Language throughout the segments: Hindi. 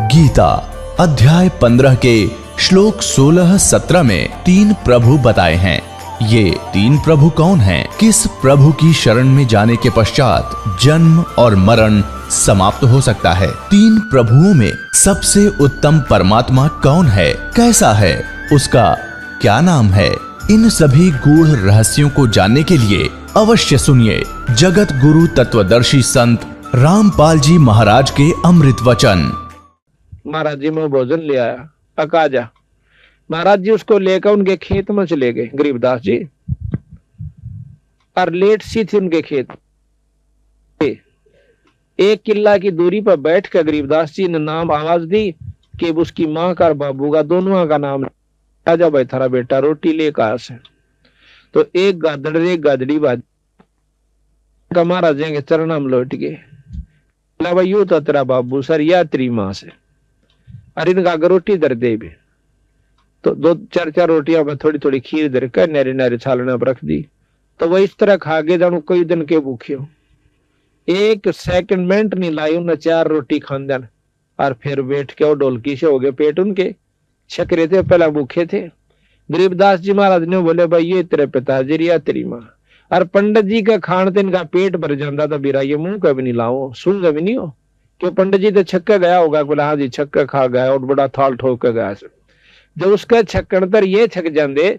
गीता अध्याय 15 के श्लोक 16-17 में 3 प्रभु बताए हैं। ये 3 प्रभु कौन हैं? किस प्रभु की शरण में जाने के पश्चात जन्म और मरण समाप्त हो सकता है? 3 प्रभुओं में सबसे उत्तम परमात्मा कौन है? कैसा है? उसका क्या नाम है? इन सभी गूढ़ रहस्यों को जानने के लिए अवश्य सुनिए जगत गुरु तत्वदर्शी संत रामपाल जी महाराज के अमृत वचन। महाराज जी में भोजन ले आया, पका जा। महाराज जी उसको लेकर उनके खेत में चले गए गरीबदास जी, और लेट सी थी उनके खेत। 1 किला की दूरी पर बैठ कर गरीबदास जी ने नाम आवाज दी कि उसकी माँ का और बाबू का दोनों का नाम आजा भाई, थारा बेटा रोटी ले कहा से। तो एक गादड़ एक गादड़ी बाज महाराज जी के चरणा में लौट गए। भाई यू तो तेरा बाबू सर या तेरी माँ से, अरे इनका अगर रोटी दर दे भी तो 2-4 रोटियां में थोड़ी थोड़ी खीर दर कर नारे नारे छालने पर रख दी। तो वह इस तरह खा के जानू कई दिन के भूखे हो। 1 सेकंड मिनट नहीं लाई उन्हें 4 रोटी खान देन, और फिर बैठ के और ढोलकी से हो गए पेट उनके छकरे थे, पहला भूखे थे। गरीबदास जी महाराज ने बोले भाई ये तेरे पिताजी या तेरी माँ। और पंडित जी का खान तो इनका पेट भर जाता था, बीरा ये मुंह कभी नहीं लाओ, सुन कभी नहीं हो क्यों? पंडित जी तो छक्का गया होगा, बोला हाँ जी छक्का खा गया और बड़ा थाल ठोक के गया। जब उसका छक्कन तर ये छक जाते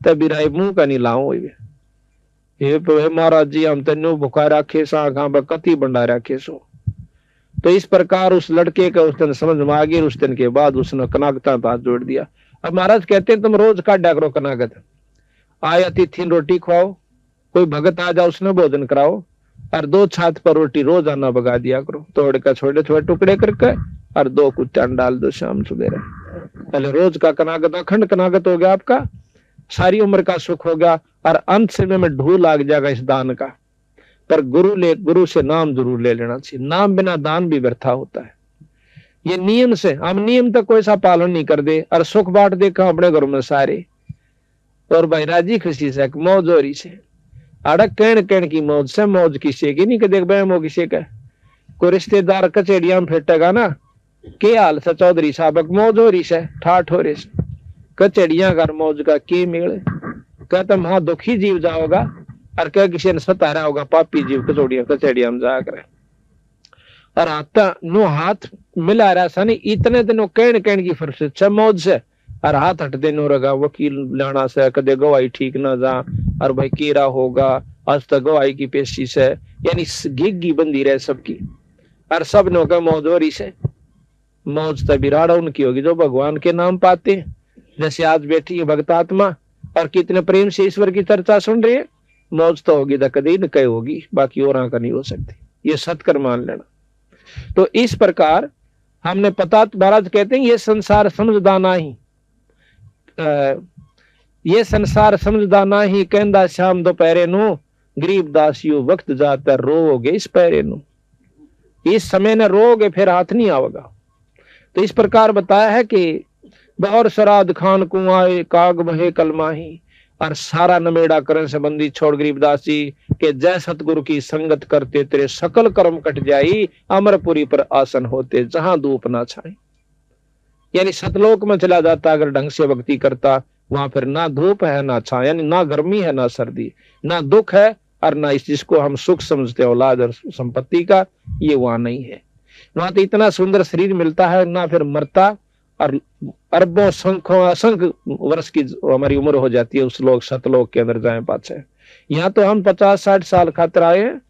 तब बिराई मुंह का नहीं लाओ। ये महाराज जी हम तेनो भुखा रखे सा कति बंडा रखे सो। तो इस प्रकार उस लड़के का उस दिन समझ में आ गई। उस दिन के बाद उसने कनागता हाथ जोड़ दिया। अब महाराज कहते हैं तुम रोज काटा करो कनागत, आए अतिथि रोटी खुआओ, कोई भगत आ जाओ उसने भोजन कराओ, और 2 छात पर रोटी रोजाना बगा दिया करो, तोड़ कर छोटे छोटे टुकड़े करके, और 2 कुत्ते डाल दो शाम सवेरे। पहले रोज का कनागत अखंड कनागत हो गया आपका, सारी उम्र का सुख हो गया, और अंत समय में ढू लाग जाएगा इस दान का। पर गुरु से नाम जरूर ले लेना चाहिए, नाम बिना दान भी व्यर्था होता है। ये नियम से हम नियम तक कोई सा पालन नहीं कर दे और सुख बांट दे कहा अपने घरों में सारे, और भाई राजी खुशी से मौज हो रही से अड़क कहन की मौज से, मौज किसी की नहीं कि देख बहमो किसी का। कोई रिश्तेदार कचेड़िया में फेटेगा ना, के हाल से चौधरी साहब मौज हो रही से, ठाठ हो रही से, कचेड़िया कर मौज का के मेल। कहता वहां दुखी जीव जाओगा, और क्या किसी ने सतारा होगा पापी जीव कचेड़िया में जाकर। और आता नो हाथ मिला रहा सा नहीं इतने दिनों कहन की फुर्सत से मौज से, और हाथ हट देनो रगा वकील लाना से, कदे गवाही ठीक ना जा, और भाई केरा होगा आज तक गवाही की पेशी से, यानी गिग्गी बंदी रहे सबकी। और सब नो का मौज हो रही से, मौज तभी राड़ा उनकी होगी जो भगवान के नाम पाते हैं। जैसे आज बैठी है भक्तात्मा और कितने प्रेम से ईश्वर की चर्चा सुन रही है, मौज तो होगी तो कभी न कहीं होगी, बाकी और का नहीं हो सकती, ये सत्कर मान लेना। तो इस प्रकार हमने पता, महाराज कहते हैं ये संसार समझदाना ही, ये संसार समझदाना ही, कहंदा शाम दोपहरे नो गरीबदास यू वक्त जाता रोगे इस पैरे नो, इस समय न रोगे फिर हाथ नहीं आवेगा। तो इस प्रकार बताया है कि और सराद खान कुआए काग बहे कलमाही, और सारा नमेड़ा करण संबंधी छोड़ गरीबदास जी के जय सतगुरु की संगत करते तेरे सकल कर्म कट जाई, अमरपुरी पर आसन होते जहां धूप ना छाए। यानी सतलोक में चला जाता अगर ढंग से भक्ति करता, वहां फिर ना धूप है ना छाया, यानी ना गर्मी है ना सर्दी, ना दुख है और ना इस जिसको हम सुख समझते औलाद और संपत्ति का, ये वहां नहीं है। वहां तो इतना सुंदर शरीर मिलता है, ना फिर मरता, और अरबों असंख्य वर्ष की हमारी उम्र हो जाती है उस लोग सतलोक के अंदर जाए पाछे। यहाँ तो हम 50-60 साल खातर आए हैं,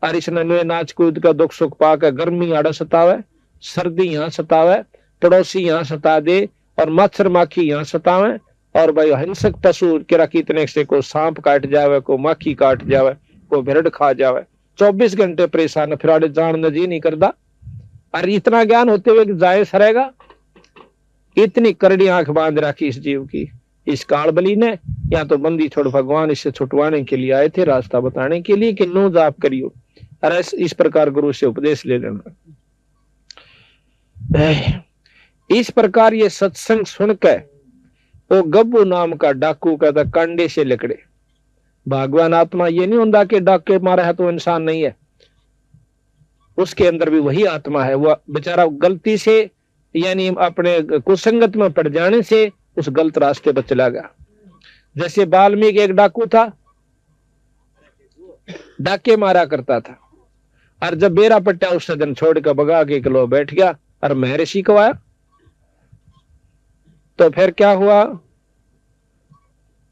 और इस नन्हे नाच कूद का दुख सुख पाकर गर्मी आड़ा सतावे, सर्दी यहाँ सतावे, पड़ोसी यहाँ सता दे, और मच्छर माखी यहाँ सतावे, और भाई हिंसक पशु किरा कितने से को सांप काट जावे, को माखी काट जावे, को भेड़ खा जावे, 24 घंटे परेशान, फिर आड़े जान जी नहीं करता। और इतना ज्ञान होते हुए जाए सरेगा, इतनी करड़ी आंख बांध रखी इस जीव की, इस कालबली ने, या तो बंदी छोड़ भगवान इससे छुटवाने के लिए आए थे, रास्ता बताने के लिए कि नो जाप करियो। अरे इस प्रकार गुरु से उपदेश ले लेना। इस प्रकार ये सत्संग सुनकर वो गब्बू नाम का डाकू कहता कंडे से लकड़े। भगवान आत्मा ये नहीं होता कि डाके मारा है तो इंसान नहीं है, उसके अंदर भी वही आत्मा है। वो बेचारा गलती से यानी अपने कुसंगत में पड़ जाने से उस गलत रास्ते पर चला गया। जैसे वाल्मीकि एक डाकू था, डाके मारा करता था, और जब बेरा पट्टा उस सदन छोड़ कर भगा के किलो बैठ गया और महर्षि को आया, तो फिर क्या हुआ,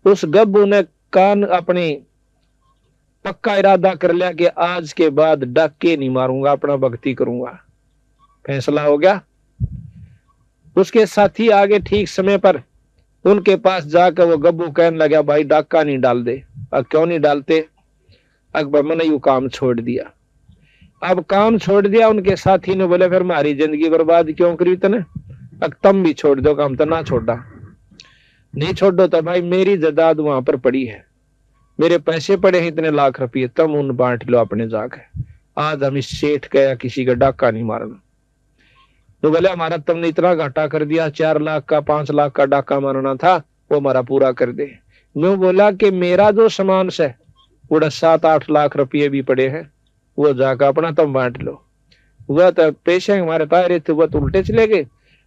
उस गब्बू ने कान अपनी पक्का इरादा कर लिया कि आज के बाद डाके नहीं मारूंगा, अपना भक्ति करूंगा। फैसला हो गया। उसके साथी आगे ठीक समय पर उनके पास जाकर वो गब्बू कहने लगा भाई डाका नहीं डाल दे। अब क्यों नहीं डालते? अकबर मैंने यू काम छोड़ दिया। अब काम छोड़ दिया। उनके साथी ने बोले फिर हमारी जिंदगी बर्बाद क्यों करी तने, अब तुम भी छोड़ दो काम। तो ना छोड़ा, नहीं छोड़ो तो भाई मेरी जायदाद वहां पर पड़ी है, मेरे पैसे पड़े हैं इतने लाख रुपये, तुम उन बांट लो अपने जाके। आज हम इस सेठ का या किसी का डाका नहीं मारना। तो बोले हमारा तुमने इतना घाटा कर दिया, 4 लाख का 5 लाख का डाका मारना था, वो हमारा पूरा कर दे। मैं बोला कि मेरा जो सामान से पूरा 7-8 लाख रुपये भी पड़े हैं, वो जाकर अपना तुम बांट लो। वह तो पैसे हमारे पास रहे थे, वह तो उल्टे चले गए।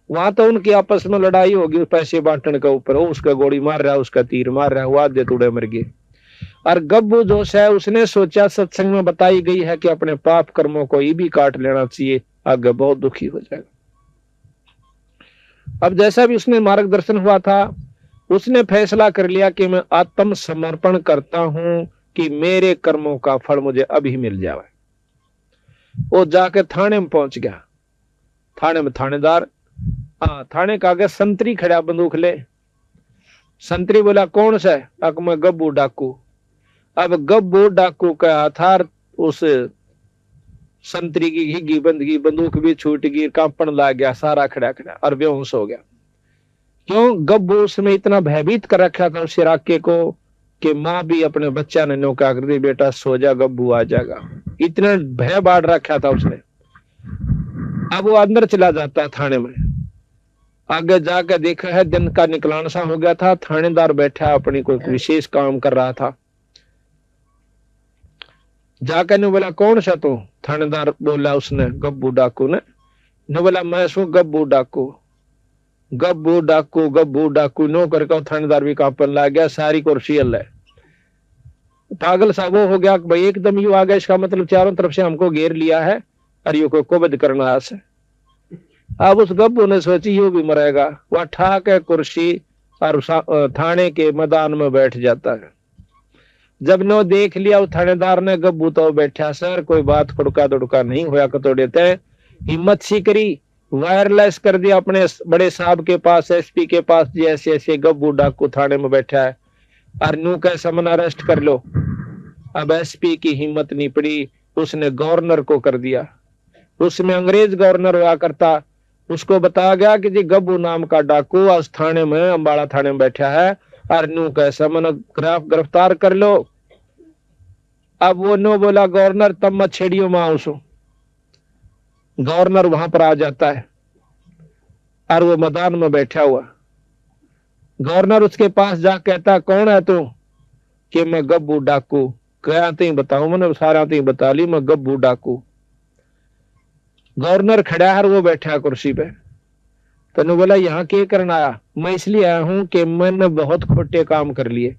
वहां तो उनकी आपस में लड़ाई होगी पैसे बांटने के ऊपर। वो उसका गोली मार रहा है, उसका तीर मार रहा है, वो आधे टुकड़े मर गए। और गब्बू जोश है, उसने सोचा सत्संग में बताई गई है कि अपने पाप कर्मों को ये भी काट लेना चाहिए, आगे बहुत दुखी हो जाएगा। अब जैसा भी उसने मार्गदर्शन हुआ था, उसने फैसला कर लिया कि मैं आत्म समर्पण करता हूं कि मेरे कर्मों का फल मुझे अभी मिल जाए। वो जाके थाने में पहुंच गया। थाने में थानेदार, थाने का आगे संतरी खड़ा बंदूक ले। संतरी बोला कौन सा है? अक मैं गब्बू डाकू। अब गब्बू डाकू का हथार उस संतरी की घिगी बंदगी, बंदूक भी छूट गई, कांपन लग गया, सारा खड़ा खड़ा और बेहोश हो गया। क्यों? गब्बू उसमें इतना भयभीत कर रखा था उस इलाके को कि माँ भी अपने बच्चा ने नौका कर दी, बेटा सो जा, गब्बू आ जाएगा। इतना भय बांट रखा था उसने। अब वो अंदर चला जाता थाने में। आगे जाकर देखा है दिन का निकलान सा हो गया था। थानेदार बैठा अपनी कोई विशेष काम कर रहा था। जाकर ने बोला कौन सा तू? थानेदार बोला उसने, गब्बू डाकू ने बोला मैं सू गब्बू डाकू। गब्बू डाकू गब्बू डाकू नो करके थानेदार भी कांपन लग गया, सारी कुर्सी हल है। पागल सा वो हो गया भाई एकदम यू आ गया, इसका मतलब चारों तरफ से हमको घेर लिया है और यो कोई कुबद करना आस है। अब उस गब्बू ने सोची यू भी मरेगा। वह ठाक है कुर्सी और थाने के मैदान में बैठ जाता है। जब नो देख लिया वो थानेदार ने, गब्बू तो बैठा सर कोई बात खुड़का दुड़का नहीं होया तो देते हैं। हिम्मत सी करी, वायरलेस कर दिया अपने बड़े साहब के पास, एसपी के पास, जैसे ऐसे गब्बू डाकू थाने में बैठा है और नू कैसा मन अरेस्ट कर लो। अब एसपी की हिम्मत नहीं पड़ी, उसने गवर्नर को कर दिया। उसमें अंग्रेज गवर्नर हुआ करता, उसको बताया गया कि जी गब्बू नाम का डाकू आज थाने में, अम्बाड़ा थाने में बैठा है और नू कैसा मन गिरफ्तार कर लो। अब वो नो बोला गवर्नर तब मत छेड़ियो मां उसो। गवर्नर वहां पर आ जाता है और वो मैदान में बैठा हुआ। गवर्नर उसके पास जा कहता कौन है तू? कि मैं गब्बू डाकू। क्या ती बताऊं? मैंने सारा ती बता ली, मैं गब्बू डाकू। गवर्नर खड़ा है, वो बैठा कुर्सी पे। तो बोला यहाँ के करना आया? मैं इसलिए आया हूं कि मैंने बहुत खोटे काम कर लिए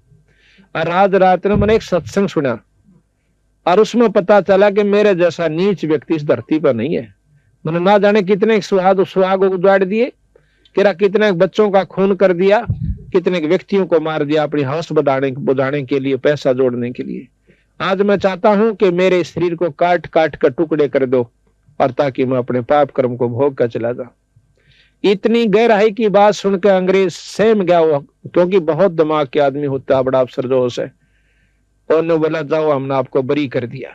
और आज रात ने मैंने एक सत्संग सुना और उसमें पता चला कि मेरे जैसा नीच व्यक्ति इस धरती पर नहीं है। मैंने ना जाने कितने सुहाग उजाड़ दिए, कितने बच्चों का खून कर दिया, कितने व्यक्तियों को मार दिया अपनी हौस बुझाने के लिए, पैसा जोड़ने के लिए। आज मैं चाहता हूं कि मेरे शरीर को काट काट कर टुकड़े कर दो और ताकि मैं अपने पाप कर्म को भोग कर चला जाऊं। इतनी गहराई की बात सुनकर अंग्रेज सहम गया हुआ, क्योंकि बहुत दिमाग के आदमी होता है, बड़ा अफसर जोश है। और ने बोला जाओ हमने आपको बरी कर दिया।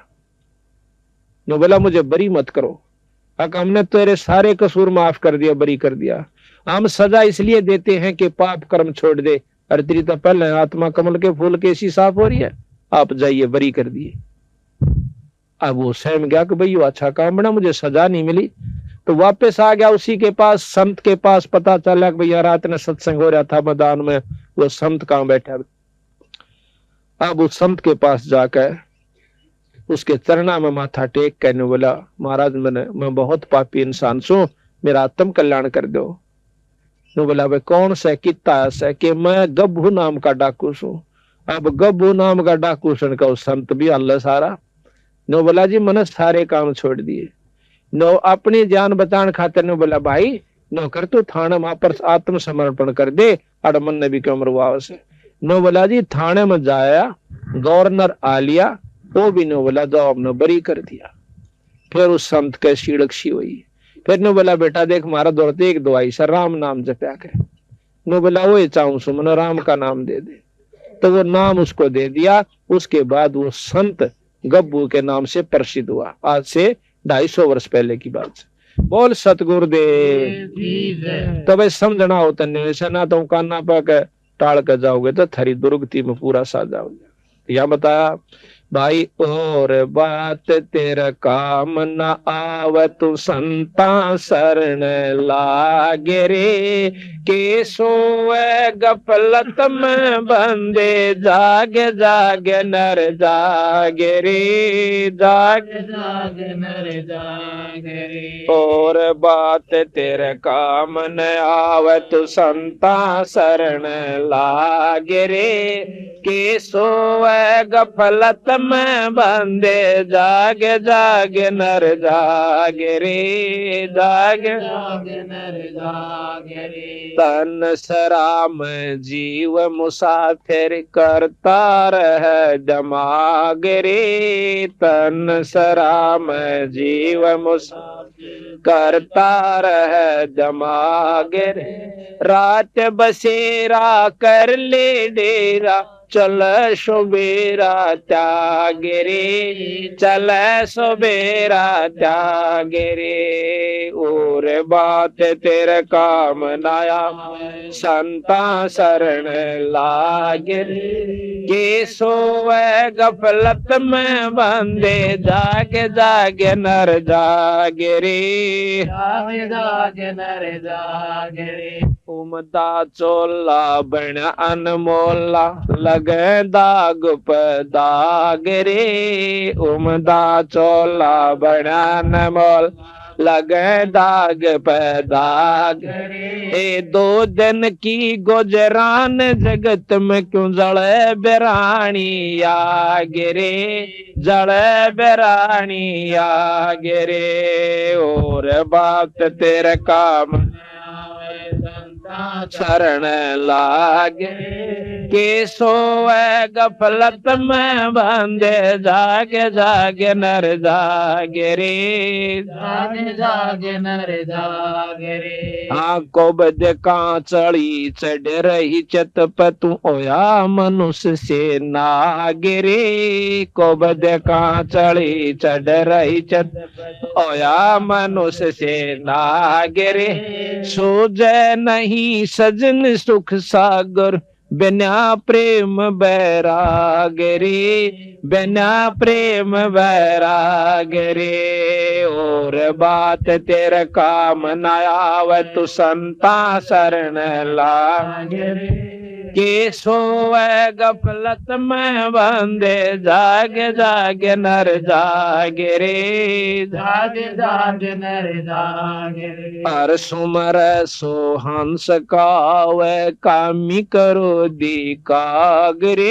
ने बोला मुझे बरी मत करो, हमने तेरे सारे कसूर माफ कर दिया, बरी कर दिया। हम सजा इसलिए देते हैं कि पाप कर्म छोड़ दे अरे तो पहले आत्मा कमल के फूल कैसी साफ हो रही है, आप जाइए बरी कर दिए। अब वो सहम गया कि भाई अच्छा काम बना, मुझे सजा नहीं मिली, तो वापस आ गया उसी के पास, संत के पास। पता चला कि भैया रात में सत्संग हो रहा था मैदान में, वो संत कहाँ बैठा। अब उस संत के पास जाकर उसके चरणा में माथा टेक कहने बोला, महाराज मैं बहुत पापी इंसान छू, मेरा आत्म कल्याण कर दो। नो बोला भाई कौन सा कितना ऐसा कि मैं गब्बू नाम का डाकू छू। अब गब्बू नाम का डाकू सुन का उस संत भी अल्लाह सारा। नो बोला जी मैंने सारे काम छोड़ दिए, नो अपनी जान बचाने खातिर। नो बोला भाई नो कर तू थाने में पर आत्मसमर्पण कर दे, अड़मन ने भी क्यों मरवा से। नो बोला जी थाने में जाया, गवर्नर आ लिया, वो भी नो बोला जाओ हमने बरी कर दिया। फिर उस संत के सीड़क सी हुई। फिर नो बोला बेटा देख मारा दौड़ते एक दवाई सर राम नाम जपया के। नो बोला वो चाहूं सु मैंने राम का नाम दे दे, तो वो नाम उसको दे दिया। उसके बाद वो संत गब्बू के नाम से प्रसिद्ध हुआ। आज से 250 वर्ष पहले की बात है। बोल सतगुरुदेव। तो भाई समझना होता नहीं, ना तो काना पर टाल कर जाओगे तो थरी दुर्गति में पूरा सा जाओगे। यह बताया भाई और बात तेरा काम न आव तू संता शरण लागे रे, के सोए गफलत में बंदे जागे जागे नर जागे रे, जागे जागे नर जागे रे। और बात तेरे काम न आव तू संता शरण लागे रे, के सोए गफलत में बंदे जागे जागे नर जागे रे, जागे जागे नर जागे रे। तन सराम जीव मुसाफिर करता रह जमागे रे, तन सराम जीव मुसाफिर करता रह जमागे रे। रात बसेरा कर ले डेरा, चल सुबेरा त्यागे रे, चल सुबेरा त्यागे रे। और बात तेरे काम नाया संता शरण लागे रे, के सोए गफलत में बंदे जागे जागे नर जागे रे, जागे जागे नर जागे रे। उमदा चोला बन अनमोला लगे दाग पे दाग रे, उमदा चोला बन अनमोल लगे दाग पे दाग रे। ए 2 दिन की गुजरान जगत में क्यों जड़े बेरानी आगे रे, जड़े बेरानी आगे रे। और बात तेरे काम शरण लागे, के सोए गफलत में बंदे जागे जागे नर जागे रे, जागे जागे नर जागे रे। आंखों बद कांचड़ी चढ़ रही चत पे तू ओया मनुष्य से नागे रे, को बद कांचड़ी चढ़ रही चत ओया मनुष्य से नागे रे। सूझे नहीं सजन सुख सागर बिना प्रेम बैराग रे, बिना प्रेम बैराग रे। और बात तेरे काम न आवे तू संता शरण लागे रे, के सोए गफलत में बंदे जागे जागे नर जागे रे, जागे जागे नर जागे रे। हर सुमर सो हंस कावे कामी करो दी कागरे,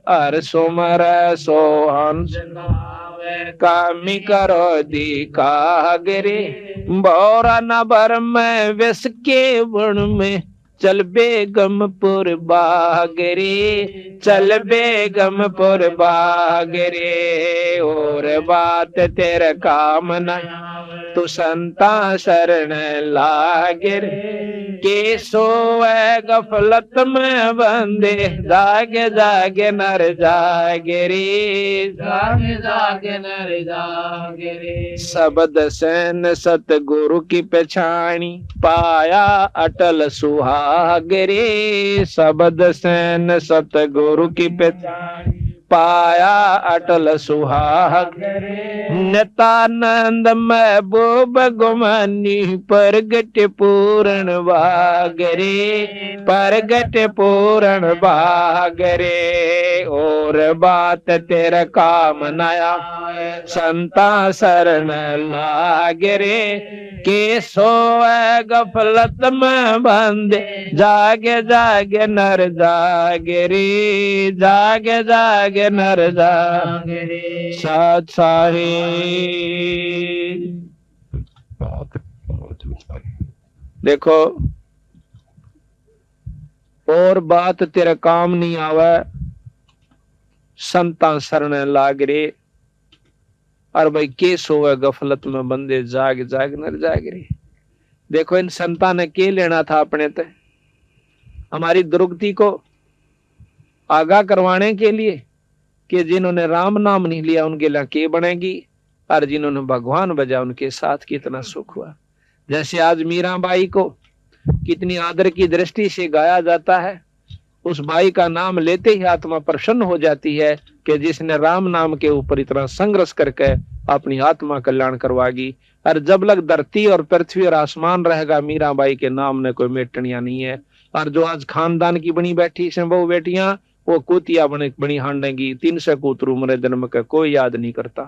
हर सुमर सो हंस कामी करो दी कागरे। बोरा नबर में विष के वन में चल बेगमपुर बागरे, चल बेगमपुर बागरे। और बात तेरे काम न तू संता शरण लागे रे, के सोए गफलत में बंदे, जागे जागे नर जागे रे, जागे जागे नर जागे रे। शब्द सैन सतगुरु की पहचानी, पाया अटल सुहाग रे। शब्द सैन सतगुरु की पहचानी, पाया अटल सुहाग रे। नित्यानंद महबूब गुमानी, प्रगट पूर्ण भाग रे, प्रगट पूर्ण भाग रे। और बात तेरा काम नया, संता शरण लाग रे। के सोए गफलत में बंदे, जागे जागे नर जागे रे, जागे जागे नर जागे रे। सत साहिब। देखो, और बात तेरा काम नहीं आवे, संता शरण लाग रे। और भाई के सोए गफलत में बंदे, जाग जाग नर जाग रे। देखो, इन संता ने के लेना था अपने ते, हमारी दुर्गति को आगाह करवाने के लिए कि जिन्होंने राम नाम नहीं लिया उनके लिए के बनेगी, और जिन्होंने भगवान बजा उनके साथ कितना सुख हुआ। जैसे आज मीराबाई को कितनी आदर की दृष्टि से गाया जाता है, उस बाई का नाम लेते ही आत्मा प्रसन्न हो जाती है कि जिसने राम नाम के ऊपर इतना संघर्ष करके अपनी आत्मा कल्याण करवागी। और जब लग धरती और पृथ्वी और आसमान रहेगा, मीराबाई के नाम ने कोई मेटनिया नहीं है। और जो आज खानदान की बनी बैठी से वो बेटियां, वो कुतिया बनी हांडेगी, 300 कूतरू मरे जन्म का कोई याद नहीं करता।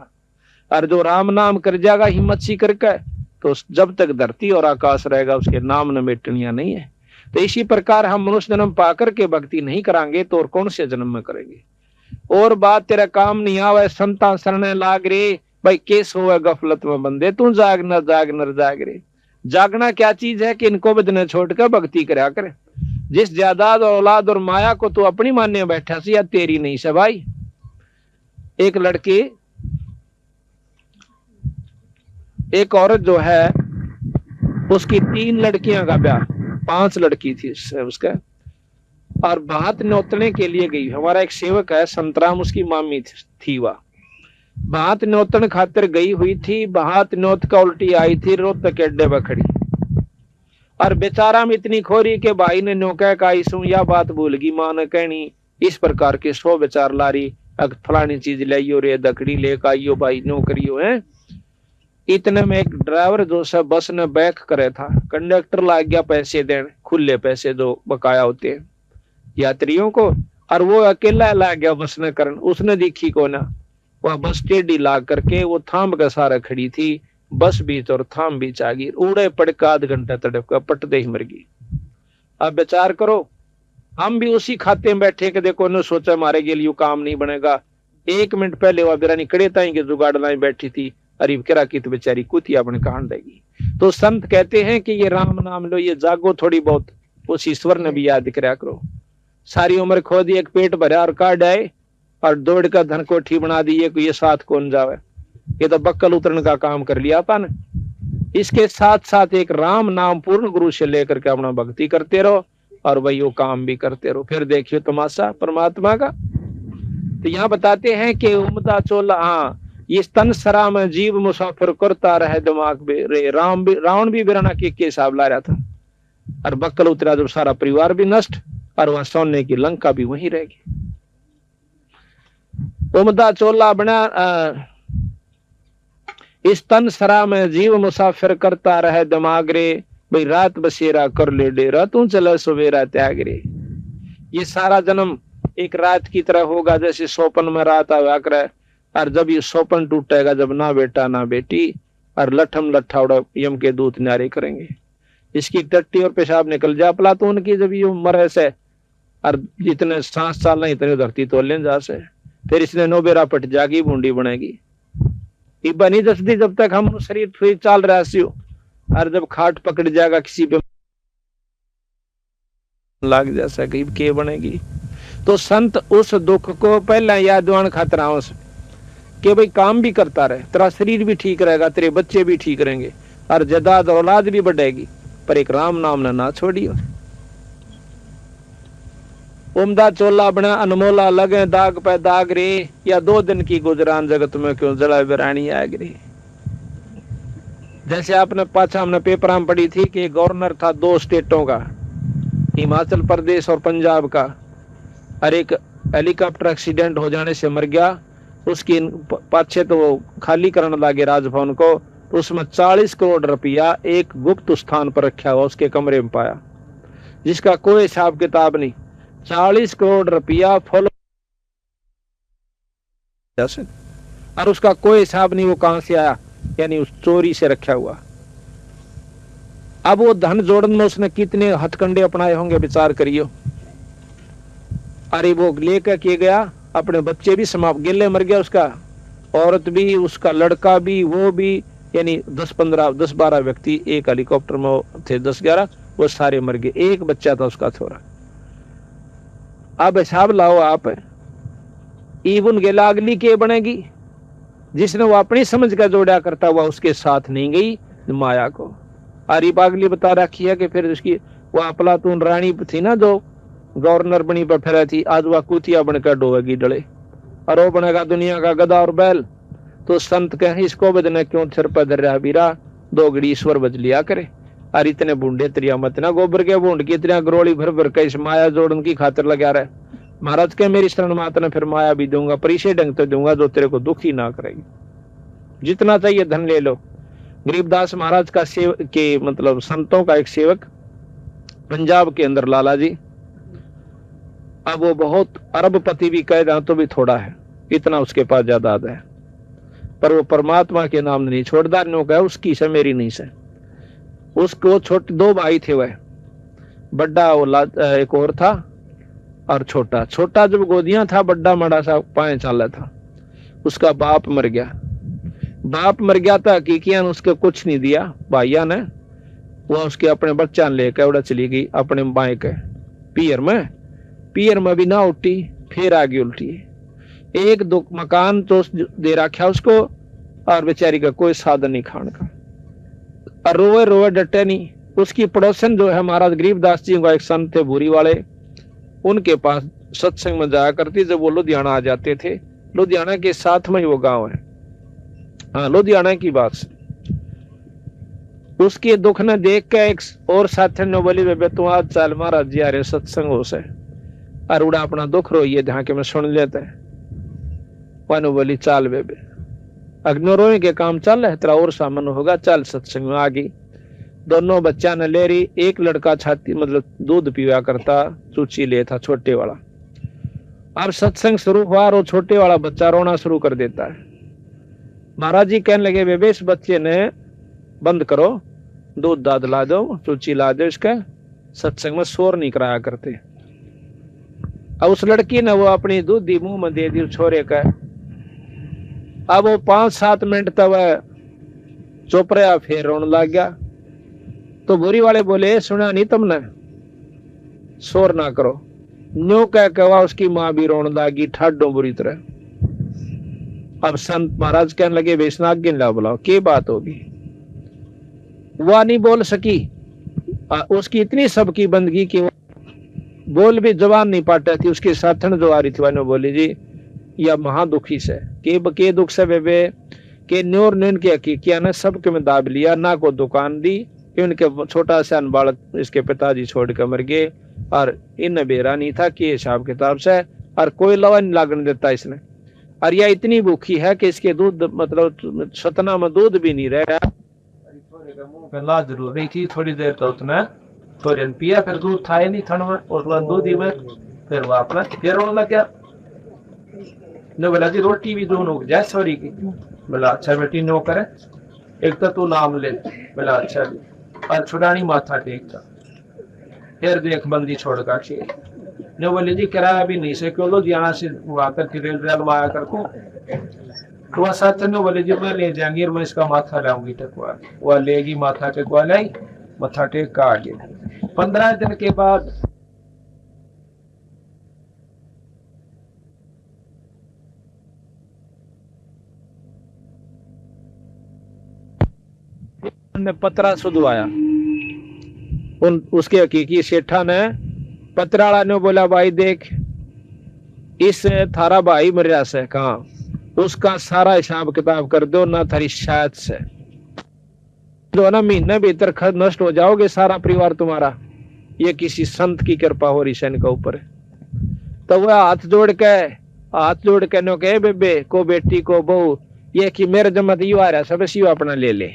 और जो राम नाम कर जाएगा हिम्मत सी करके, तो जब तक धरती और आकाश रहेगा उसके नाम न मेटनिया नहीं है। तो इसी प्रकार हम मनुष्य जन्म पाकर के भक्ति नहीं करांगे तो और कौन से जन्म में करेंगे। और बात तेरा काम नहीं आवे, संता शरण लाग रे। भाई केस होवे गफलत में बंदे, तू जाग नर जाग नर जाग रे। जागना क्या चीज है कि इनको बदने छोड़कर भक्ति करा करे। जिस जायदाद और औलाद और माया को तू अपनी मानने बैठा सी, या तेरी नहीं से भाई। एक लड़की, एक औरत जो है, उसकी 3 लड़कियां का ब्याह, 5 लड़की थी उसका, और भात नोतने के लिए गई। हमारा एक सेवक है संतराम, उसकी मामी थी वह। भात नोतन खातिर गई हुई थी, भात नोत का उल्टी आई थी, रोत के अड्डे पर खड़ी। और बेचारा में इतनी खोरी के भाई ने नौका का इसू या बात भूल गई, मां ने कहनी इस प्रकार के 100 बेचार लारी, फलानी चीज लाइयो रे, दकड़ी लेकर आइयो भाई, नौकरियो है। इतने में एक ड्राइवर जो सब बस ने बैक करे था, कंडक्टर लाग गया पैसे देने, खुले पैसे जो बकाया होते हैं यात्रियों को, और वो अकेला लाग गया बस ने करन। उसने देखी को ना, वह बस टेढ़ी लाग करके वो थाम का सारा खड़ी थी, बस बीच और थाम बीच आ गई, उड़े पड़का आध घंटा तड़प का पटते ही मर गई। अब विचार करो, हम भी उसी खाते में बैठे के देखो ने सोचा हमारे के लिए काम नहीं बनेगा। 1 मिनट पहले वह बिरानी कड़े ताई के जुगाड़ लाई बैठी थी, अरे करा की तो बेचारी कुतिया बन कांड देगी। तो संत कहते हैं कि ये राम नाम लो, ये जागो थोड़ी बहुत, उस ईश्वर ने भी याद कराया करो। सारी उम्र खो दी, एक पेट भरा और काट आए और दौड़ का धन कोठी बना दी, ये साथ कौन जावे। ये तो बक्कल उतरने का काम कर लिया अपन। इसके साथ साथ एक राम नाम पूर्ण गुरु से लेकर के अपना भक्ति करते रहो और वही वो काम भी करते रहो, फिर देखियो तमाशा परमात्मा का। तो यहाँ बताते हैं कि उमदा चोला, हाँ, ये तन सरा में जीव मुसाफिर करता रहे दिमाग में रे। रावण भी बिराना के हिसाब ला रहा था, और बक्कल उतरा जब सारा परिवार भी नष्ट, और वहां सोने की लंका भी वहीं रहेगी। उमदा चोला बना, इस तन सरा में जीव मुसाफिर करता रहे दिमाग रे। भाई रात बसेरा कर ले डेरा, तू चला सवेरा त्याग रे। ये सारा जन्म एक रात की तरह होगा, जैसे सोपन में रात आया करे, और जब ये सोपन टूटेगा, जब ना बेटा ना बेटी, और लठम लट्ठावड़ा यम के दूत न्यारे करेंगे। इसकी टट्टी और पेशाब निकल जा पला तो उनकी, जब ये मरे से और जितने 7 साल नहीं इतने धरती तो लें जा से, फिर इसने 9 बेरा पट जागी, बूंदी बनेगी। बनी दसदी जब तक हम शरीर फिर चाल रहा सी, और जब खाट पकड़ जाएगा किसी पे लाग जैसा कहीं के बनेगी। तो संत उस दुख को पहला यादवान खातराओं से कि भाई काम भी करता रहे, तेरा शरीर भी ठीक रहेगा, तेरे बच्चे भी ठीक रहेंगे, और जदाद औलाद भी बढ़ेगी। पर एक राम नाम ना छोड़ियो। उमदा चोला बना अनमोला लगे दाग पे दाग रे, या 2 दिन की गुजरान जगत में क्यों जला बिरानी आग रे। जैसे आपने पाछा हमने पेपर में पढ़ी थी कि गवर्नर था 2 स्टेटों का, हिमाचल प्रदेश और पंजाब का, और एक हेलीकॉप्टर एक्सीडेंट हो जाने से मर गया। उसकी पाछे तो वो खाली करने लगे राजभवन को, तो उसमें 40 करोड़ रुपया एक गुप्त स्थान पर रखा हुआ उसके कमरे में पाया, जिसका कोई हिसाब किताब नहीं। 40 करोड़ रुपया फॉलो, और उसका कोई हिसाब नहीं वो कहां से आया, यानी उस चोरी से रखा हुआ। अब वो धन जोड़न में उसने कितने हथकंडे अपनाए होंगे, विचार करियो। अरे वो लेकर के गया, अपने बच्चे भी समाप्त गिले मर गया, उसका औरत भी, उसका लड़का भी, वो भी, यानी 10-12 व्यक्ति एक हेलीकॉप्टर में थे, 10-11, वो सारे मर गए। एक बच्चा था उसका थोड़ा। अब हिसाब लाओ आप, ईबुन गेलागली के बनेगी, जिसने वो अपनी समझ का जोड़ा करता हुआ उसके साथ नहीं गई माया को। आरी पागली बता रखी है कि फिर उसकी वो अफलातून रानी थी ना, जो गवर्नर बनी पर फिर थी, आज वह कुतिया बनकर डोएगी डले, और वो बनेगा दुनिया का गधा और बैल। तो संत कहे इसको बदने क्यों सिर पर धर रहा बीरा, 2 घड़ी ईश्वर बज लिया करे। और इतने बूंढे त्रिया मत ना, गोबर के बूंद की इतना गरोली भर भर के इस माया जोड़न की खातिर लगा रहे। महाराज के मेरी शरण मात ने फिर माया भी दूंगा, पर इसे ढंग तो दूंगा जो तेरे को दुखी ना करेगी। जितना चाहिए धन ले लो। गरीबदास महाराज का सेवक के मतलब संतों का एक सेवक पंजाब के अंदर लाला जी, अब वो बहुत अरबपति भी कह जाए तो भी थोड़ा है, इतना उसके पास जायदाद है, पर वो परमात्मा के नाम नहीं छोड़दा। नो कहा उसकी से मेरी नहीं से। उसको छोटे 2 भाई थे, वह बड़ा वो एक और था, और छोटा छोटा जब गोदियां था, बड़ा मड़ा सा 5 साल था। उसका बाप मर गया। बाप मर गया था, हकीकियान उसके कुछ नहीं दिया भाइया ने। वह उसके अपने बच्चा लेकर उड़ा चली गई अपने बाएं के पियर में भी ना उठी, फिर आगे उल्टी। 1-2 मकान तो दे रखा उसको, और बेचारी का कोई साधन नहीं खाने का, और रोए रोए डटे नहीं। उसकी पड़ोसन जो है महाराज गरीबदास जी का एक संत थे भूरी वाले, उनके पास सत्संग में जाया करती। जब वो लुधियाना आ जाते थे, लुधियाना के साथ में ही वो गांव है, हाँ लुधियाना की बात से। उसके दुख ने देख के एक और साथी ने बोली, बेबे तू आज चल महाराज जी आ रहे सत्संग हो से, और उड़ा अपना दुख रोइए ध्यान के में सुन लेते हैं। वानु बोली चाल बेबे, अग्नो रोए के काम चल है, तेरा और सामन होगा, चल सत्संग में आ गई। दोनों बच्चा ने ले रही। एक लड़का छाती मतलब दूध पीवा करता, चूची ले था छोटे वाला। अब सत्संग शुरू हुआ और वो छोटे वाला बच्चा रोना शुरू कर देता है। महाराज जी कहने लगे, बेबे इस बच्चे ने बंद करो, दूध दाद ला दो, चूची ला दो, इसका सत्संग में शोर नहीं कराया करते। अब उस लड़की ने वो अपनी दूधी मुंह में दे दी छोरे का। अब वो 5-7 मिनट तक वह चुप रहा, फिर रोने लग गया। तो बुरी वाले बोले, सुना नहीं तुमने, शोर ना करो। न्यू कह के वह उसकी माँ भी रोने लगी ठाडो बुरी तरह। अब संत महाराज कहने लगे, वैष्णव गिन ला बुलाओ, क्या बात होगी। वह नहीं बोल सकी, उसकी इतनी सबकी बंदगी की बोल भी जवान नहीं पाता थी। उसके साथन जो आ रही थी वह बोली, जी या महादुखी से के दुख से बेबे के न्योर न्यून के हकीकिया ने सबके में दाब लिया, ना को दुकान दी, इनके छोटा सा बालक इसके पिताजी छोड़ कर मर गए, और इन बेरा नहीं था कि हिसाब किताब से, और कोई लवा नहीं लागने देता इसने। और यह इतनी भूखी है कि इसके दूध मतलब सतना में दूध भी नहीं रहा। ला जरूर नहीं थी, थोड़ी देर तो उसने थोड़ी पिया, फिर दूध था ही नहीं थन में, और दूध ही में फिर वो अपना फिर रोने लग गया। ने बोला जी रोटी भी दोनों जाए सॉरी की। बोला अच्छा बेटी नो करे, एक तो तू नाम ले। बोला अच्छा जी, और छुड़ानी माथा टेकता, फिर देख बंदी छोड़ का शेर ने बोले जी किराया भी नहीं से क्यों लो, यहाँ से वो आकर के रेल आया कर को तो साथ ने बोले जी मैं ले जाएंगे, मैं इसका माथा लाऊंगी टकवा। वह लेगी माथा टेकवा लाई, माथा टेक का आगे। 15 दिन के बाद ने पतरा सुधवाया, उसके हकीकी सेठा ने पत्राला ने बोला भाई देख इस थारा भाई मरिया से कहा उसका सारा हिसाब किताब कर दो ना थारी शायद से जो ना महीने भीतर नष्ट हो जाओगे सारा परिवार तुम्हारा। ये किसी संत की कृपा हो रही सैन के ऊपर। तो वह हाथ जोड़ के नो कहे बेबे को बेटी को बहू ये कि मेरे जमत यू आ रहा सब यू अपना ले ले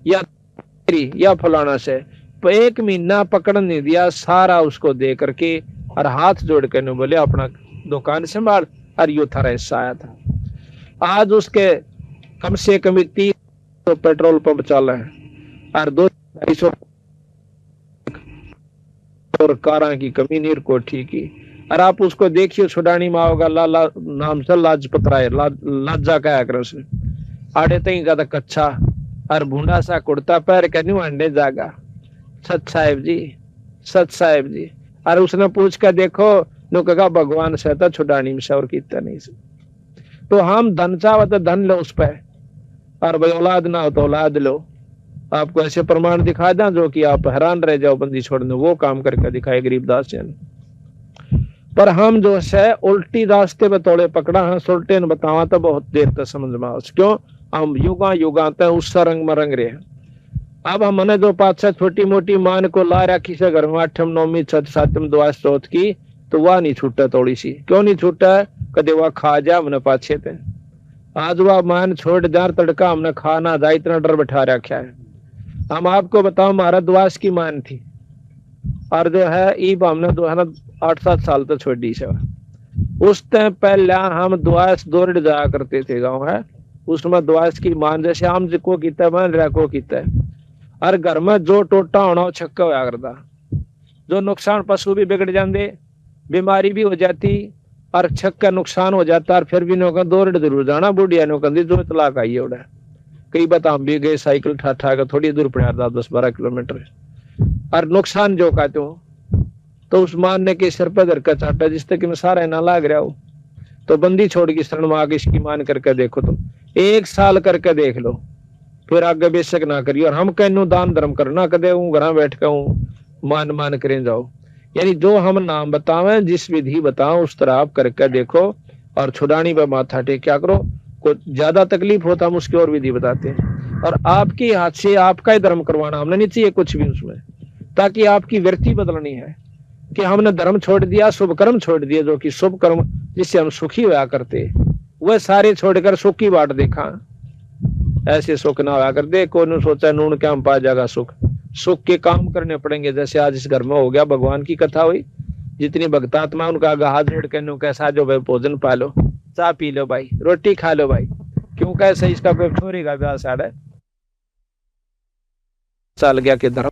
या फलाना से। तो 1 महीना पकड़ नहीं दिया सारा उसको दे करके और हाथ जोड़ के नो बोले अपना दुकान संभाल और यू थारा हिस्सा आया था। आज उसके कम से कम 30 तो पेट्रोल पंप चल है और 200 और कारा की कमी नीर कोठी की। और आप उसको देखिए छुडानी में होगा लाला नाम से लाजपत राय लाजा कहा कर उसने आड़े तई का कच्चा और भूडा सा कुर्ता पैर के न्यू अंडे जागा सच साहेब जी। और उसने पूछ कर देखो नो कहा भगवान से था छुडानी में से और कितना नहीं से। तो हम धन चाहो तो धन लो उस पर और भाई औलाद ना हो तो औलाद लो। आपको ऐसे प्रमाण दिखा दें जो कि आप हैरान रह जाओ बंदी छोड़ने वो काम करके दिखाए गरीबदास जी ने। पर हम जो है उल्टी रास्ते पे तोड़े पकड़ा है सुलटे ने बतावा तो बहुत देर तक समझ में आओ क्यों हम युगा उस रंग में रंग रहे हैं। अब हमने जो 5-6 छोटी मोटी मान को ला रखी से घर में 8वीं 9वीं 7वीं दुआ चौथ की तो वह नहीं छूटा थोड़ी सी क्यों नहीं छूटा कदे वह खा जा हमने पाछे थे। आज वह मान छोड़ जार तड़का हमने खाना जा इतना डर बैठा रखा है। हम आपको बताओ हमारा दुआस की मान थी और जो है ईब हमने जो है ना 8-7 साल तक छोड़ी से। उस टाइम पहले हम दुआस दौड़ जाया करते थे गाँव है उसमें दुआस की मान जैसे आम को किता मान रखो किता और घर में जो टोटा होना वो छक्का होया करता जो नुकसान पशु भी बिगड़ जाते बीमारी भी हो जाती और छक्का नुकसान हो जाता और फिर भी नौका दौड़ जरूर जाना बुढ़िया नौका जो तलाक आई है उड़ा कई बात हम भी गए साइकिल ठा कर थोड़ी दूर पड़ा था 10-12 किलोमीटर और नुकसान जो कहते हो तो उस मान ने के सिर पर घर का चाटा जिस तक मैं सारा ना लाग रहा हूँ तो बंदी छोड़ की शरण में आगे इसकी मान करके देखो तुम 1 साल करके देख लो फिर आगे बेशक ना करिए। और हम कहनो दान धर्म करना कदे हूँ घर बैठ कर हूँ मान करें जाओ यानी जो हम नाम बतावे जिस विधि बताओ उस तरह आप करके देखो और छुड़ानी पर माथा टेक क्या करो को ज्यादा तकलीफ होता हम उसकी और विधि बताते हैं। और आपके हाथ से आपका ही धर्म करवाना हमने नहीं चाहिए कुछ भी उसमें ताकि आपकी वृत्ति बदलनी है कि हमने धर्म छोड़ दिया शुभ कर्म छोड़ दिया जो कि शुभ कर्म जिससे हम सुखी हुआ करते वह सारे छोड़कर सुख की बाट देखा। ऐसे सुख ना हुआ कर दे कोई सोचा नून क्या हम पा जाएगा सुख के काम करने पड़ेंगे। जैसे आज इस घर में हो गया भगवान की कथा हुई जितनी भक्तात्मा उनका हाथ जोड़ के कैसा जो भाई भोजन पा लो चाय पी लो भाई रोटी खा लो भाई क्यों कैसे इसका कोई छोरी का ब्याह साढ़े साल गया कि धर्म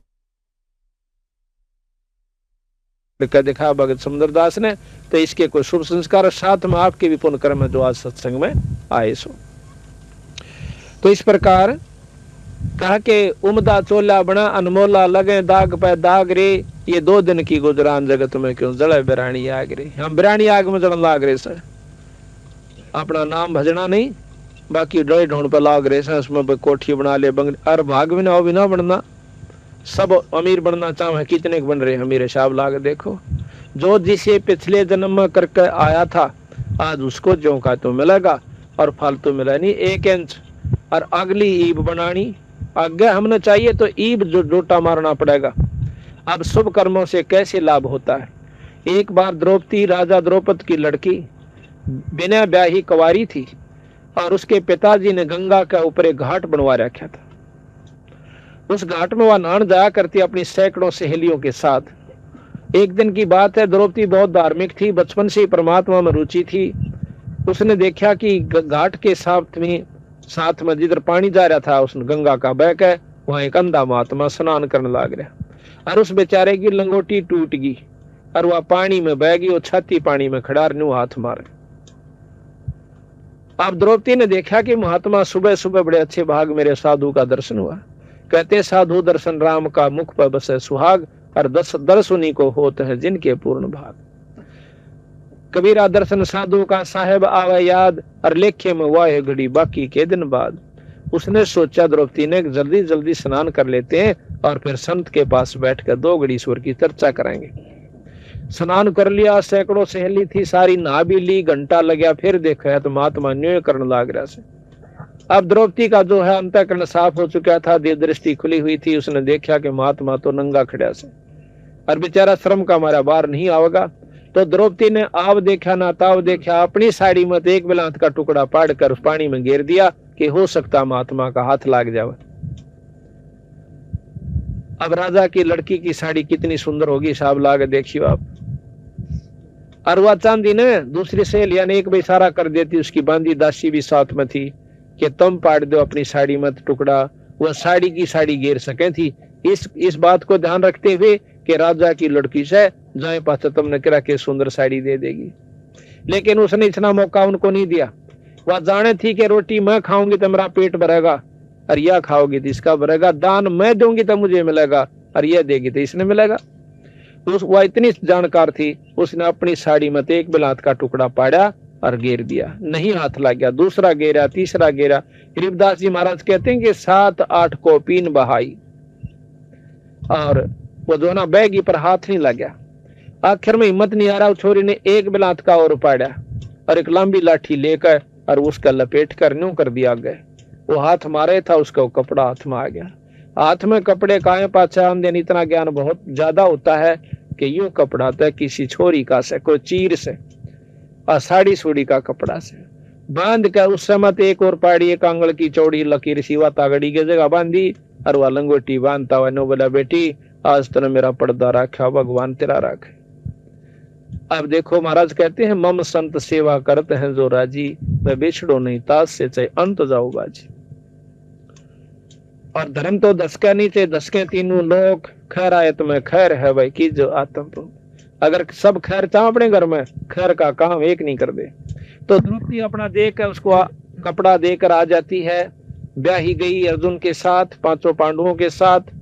दिखा भगत सुंदरदास ने तो इसके कोई शुभ संस्कार साथ में आपके भी पुण्य कर्म जो आज सत्संग में आए सो। तो इस प्रकार कहा के उमदा चोला बना अनमोला लगे दाग पे दाग रे ये 2 दिन की गुजरान जगत में क्यों जड़े बिरानी आग रे। हम बिरानी आग में जड़न लाग रहे सर अपना नाम भजना नहीं बाकी डोई ढूंढ पे लाग रहे सर उसमें कोठी बना ले बंगले और भाग भी ना हो भी ना बनना सब अमीर बनना चाहे कितने बन रहे अमीर हिसाब लाग देखो जो जिसे पिछले जन्म में करके आया था आज उसको जो का तो मिलेगा और फालतू मिला नहीं 1 इंच। और अगली ईब बनानी आगे हमने चाहिए तो ईब जो जोटा मारना पड़ेगा। अब शुभ कर्मों से कैसे लाभ होता है। एक बार द्रौपदी राजा द्रौपद की लड़की बिना ब्याही कुंवारी थी और उसके पिताजी ने गंगा के ऊपर एक घाट बनवा रखा था। उस घाट में वह नहान जाया करती अपनी सैकड़ों सहेलियों के साथ। एक दिन की बात है द्रौपदी बहुत धार्मिक थी बचपन से ही परमात्मा में रुचि थी। उसने देखा कि घाट के साथ में जिधर पानी जा रहा था उस गंगा का बह के वहां एक अंधा महात्मा स्नान करने लग रहा और उस बेचारे की लंगोटी टूट गई और वह पानी में बह गई और छाती पानी में खड़ा न्यू हाथ मारे। अब द्रौपदी ने देखा कि महात्मा सुबह सुबह बड़े अच्छे भाग मेरे साधु का दर्शन हुआ। कहते साधु दर्शन राम का मुख पर बसे सुहाग और दर्शनी को होते हैं जिनके पूर्ण भाग। कबीरा दर्शन साधु का साहेब आवे याद और लेखे में वाह घड़ी बाकी के दिन बाद। उसने सोचा द्रौपदी ने जल्दी जल्दी स्नान कर लेते हैं और फिर संत के पास बैठकर 2 घड़ी ईश्वर की चर्चा करेंगे। स्नान कर लिया, सैकड़ों सहेली थी, सारी नहा भी ली, घंटा लग गया, फिर देखा तो महात्मा न्योय करने लग रहा से। अब द्रौपदी का जो है अंतःकरण साफ हो चुका था, देव दृष्टि खुली हुई थी, उसने देखा कि महात्मा तो नंगा खड़ा से और बेचारा श्रम का हमारा बाहर नहीं आवेगा। तो द्रौपदी ने आव देखा ना ताव देखा, अपनी साड़ी में एक बिलात का टुकड़ा पाड़ कर उस पानी में गिर दिया कि हो सकता महात्मा का हाथ लाग जावे। अब राजा की लड़की की साड़ी कितनी सुंदर होगी, साहब लागे देखियो आप। और वह चांदी ने दूसरी सहेलिया ने एक इशारा कर देती, उसकी बांदी दासी भी साथ में थी कि तुम पाड़ दो अपनी साड़ी में टुकड़ा, वह साड़ी की साड़ी गिर सके थी। इस बात को ध्यान रखते हुए कि राजा की लड़की से जाए पास तुमने करा के सुंदर साड़ी दे देगी, लेकिन उसने इतना मौका उनको नहीं दिया। वह जाने थी कि रोटी मैं खाऊंगी तो मेरा पेट भरेगा और यह खाओगी तो इसका भरेगा, दान मैं दूंगी तो मुझे मिलेगा और यह देगी तो इसने मिलेगा। वह इतनी जानकार थी, उसने अपनी साड़ी में एक बिलात का टुकड़ा पाड़ा और गिर दिया, नहीं हाथ लग गया, दूसरा गिरा, तीसरा गिरा। गरीबदास जी महाराज कहते हैं कि 7-8 कोपीन बहाई और वो दोनों बैगी पर हाथ नहीं लग गया। आखिर में हिम्मत नहीं आ रहा, छोरी ने एक बिलात का और पाड़ा और एक लंबी लाठी लेकर और उसका लपेट कर न्यू कर दिया गया। वो हाथ मारे था, उसका वो कपड़ा हाथ में आ गया। हाथ में कपड़े काहे पाछे आमदन, इतना ज्ञान बहुत ज्यादा होता है कि यूं कपड़ा तो किसी छोरी का से, कोई चीर से और साड़ी सूड़ी का कपड़ा से बांध कर उस समय एक और पाड़ी, एक आंगल की चौड़ी लकीर सिवा तागड़ी की जगह बांधी और वह लंगोटी बांधता हुआ नो बोला, बेटी आज तूने मेरा पर्दा रखा, भगवान तेरा रखे। अब देखो महाराज कहते हैं, मम संत सेवा करते हैं जो राजी, मैं बिछड़ो नहीं ताज से चाहे अंत जाओ बाजी। और धर्म तो दसका नहीं चाहे दसके तीनों लोग, खैर आयत में खैर है भाई की जो आत्म। अगर सब खैर चाह अपने घर में, खैर का काम एक नहीं कर दे। तो द्रौपदी अपना देकर उसको कपड़ा देकर आ जाती है, ब्याही गई अर्जुन के साथ, 5 पांडवों के साथ।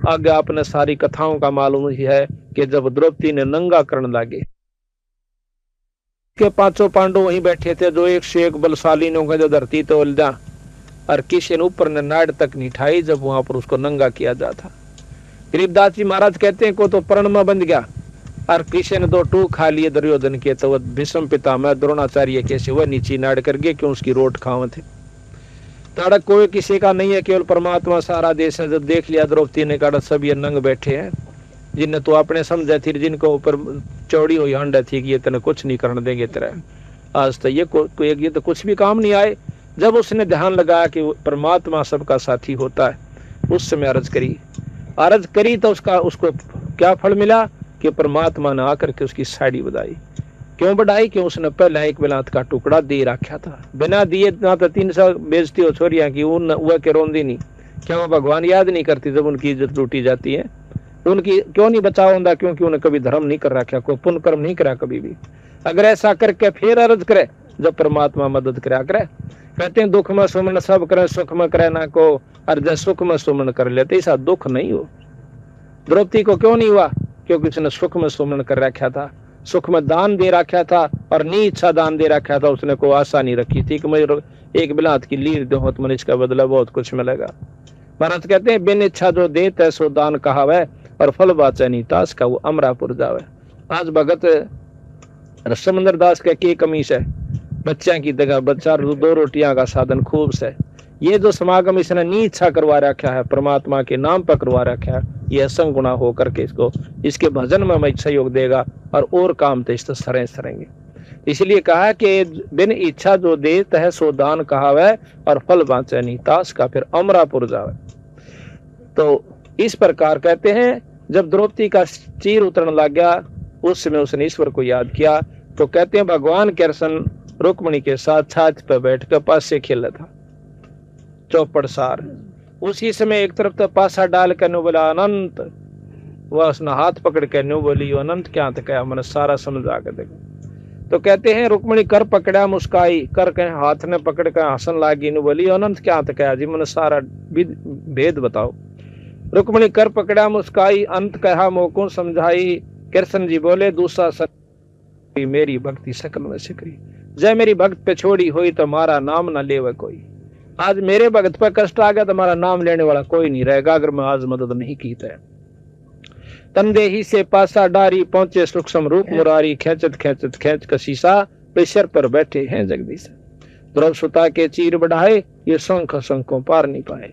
आगे आपने सारी कथाओं का मालूम ही है कि जब द्रौपदी ने नंगा करने लगे के 5 पांडव वहीं बैठे थे, जो एक से एक बलशाली ने जो धरती तो उलझा और किसी ने ऊपर ने नाड़ तक नहीं ठाई जब वहां पर उसको नंगा किया जाता। गरीबदास जी महाराज कहते हैं को तो प्रण में बंध गया और किसी ने 2 टूक खा लिए दुर्योधन के, तो वह भीष्म पितामह द्रोणाचार्य कैसे वह नीचे नाड़ कर गए, क्यों उसकी रोट खावे थे। ताड़क कोई किसी का नहीं है, केवल परमात्मा सारा देश है। जब देख लिया द्रौपदी ने कहा सब ये नंग बैठे हैं, जिन्हें तो अपने समझे थी, जिनको ऊपर चौड़ी हुई हंड थी कि ये तेने कुछ नहीं करने देंगे तेरा, आज तो ये तो कुछ भी काम नहीं आए। जब उसने ध्यान लगाया कि परमात्मा सबका साथी होता है, उस समय अर्ज करी तो उसको क्या फल मिला कि परमात्मा ने आकर के उसकी साड़ी बढ़ाई। क्यों बढ़ाई? क्यों उसने पहले एक बिलात का टुकड़ा दे रखा था, बिना दिए ना तो 300 बेइज्जती हो छोरिया की वह के रोंदी नहीं। क्या वो भगवान याद नहीं करती जब उनकी इज्जत लूटी जाती है? उनकी क्यों नहीं बचाव होता? क्योंकि उन्हें कभी धर्म नहीं कर रखा, कोई पुण्य कर्म नहीं करा कभी भी। अगर ऐसा करके फिर अर्ज करे जब परमात्मा मदद करा करे। कहते हैं दुख में सुमन सब करे, सुख में करे ना को, और जब सुख में सुमन कर लेते ऐसा दुख नहीं हो। द्रौपदी को क्यों नहीं हुआ? क्योंकि उसने सुख में सुमन कर रखा था, सुख में दान दे रखा था और नी इच्छा दान दे रखा था। उसने कोई आशा नहीं रखी थी कि मुझे एक बिलात की लीर दो तो मुझे इसका बदला बहुत कुछ मिलेगा। महाराज कहते हैं बिन इच्छा जो देत है सो दान कहावे, और फल बाचे नहीं तास का वो अमरापुर जावे। आज भगत समंदर दास का की कमी है, बच्चा की जगह बच्चा 2 रोटियां का साधन खूब से। ये जो समागम इसने नी इच्छा करवा रखा है, परमात्मा के नाम पर करवा रखा है, ये असंग गुना होकर के इसको इसके भजन में मैं सहयोग देगा और काम तो इस सरेंगे। इसलिए कहा कि बिन इच्छा जो देत है सो दान कहावे, और फल बाँचे नहीं तास का फिर अमरापुर जावे। तो इस प्रकार कहते हैं जब द्रौपदी का चीर उतरने लग गया, उस समय उसने ईश्वर को याद किया। तो कहते हैं भगवान कृष्ण रुक्मणी के साथ छाछ पर बैठ कर पास से खेला था चौपड़ सार। उसी समय एक तरफ तो पासा डाल कर नो बोला अनंत, वह उसने हाथ पकड़ कर नो बोली अनंत क्या तो क्या, मैंने सारा समझा कर देखो। तो कहते हैं रुक्मणी कर पकड़ा मुस्काई, कर कहे हाथ ने पकड़ कर हंसन लागी, नो बोली अनंत क्या तो क्या जी, मैंने सारा भेद बताओ। रुक्मणी कर पकड़ा मुस्काई, अंत कहा मोको समझाई। कृष्ण जी बोले दूसरा मेरी भक्ति सकल में सिकरी, जय मेरी भक्त पे छोड़ी हुई तो मारा नाम न लेवे कोई। आज मेरे भगत पर कष्ट आ गया तो हमारा नाम लेने वाला कोई नहीं रहेगा अगर मैं आज मदद नहीं की तो। तंदे ही से पासा डारी पहुंचे सूक्ष्म रूप मुरारी खेचत खेचत खेच कशीसा प्रेशर पर बैठे हैं जगदीश। द्रौपदी सुता के चीर बढ़ाए ये शंख शंखों पार नहीं पाए।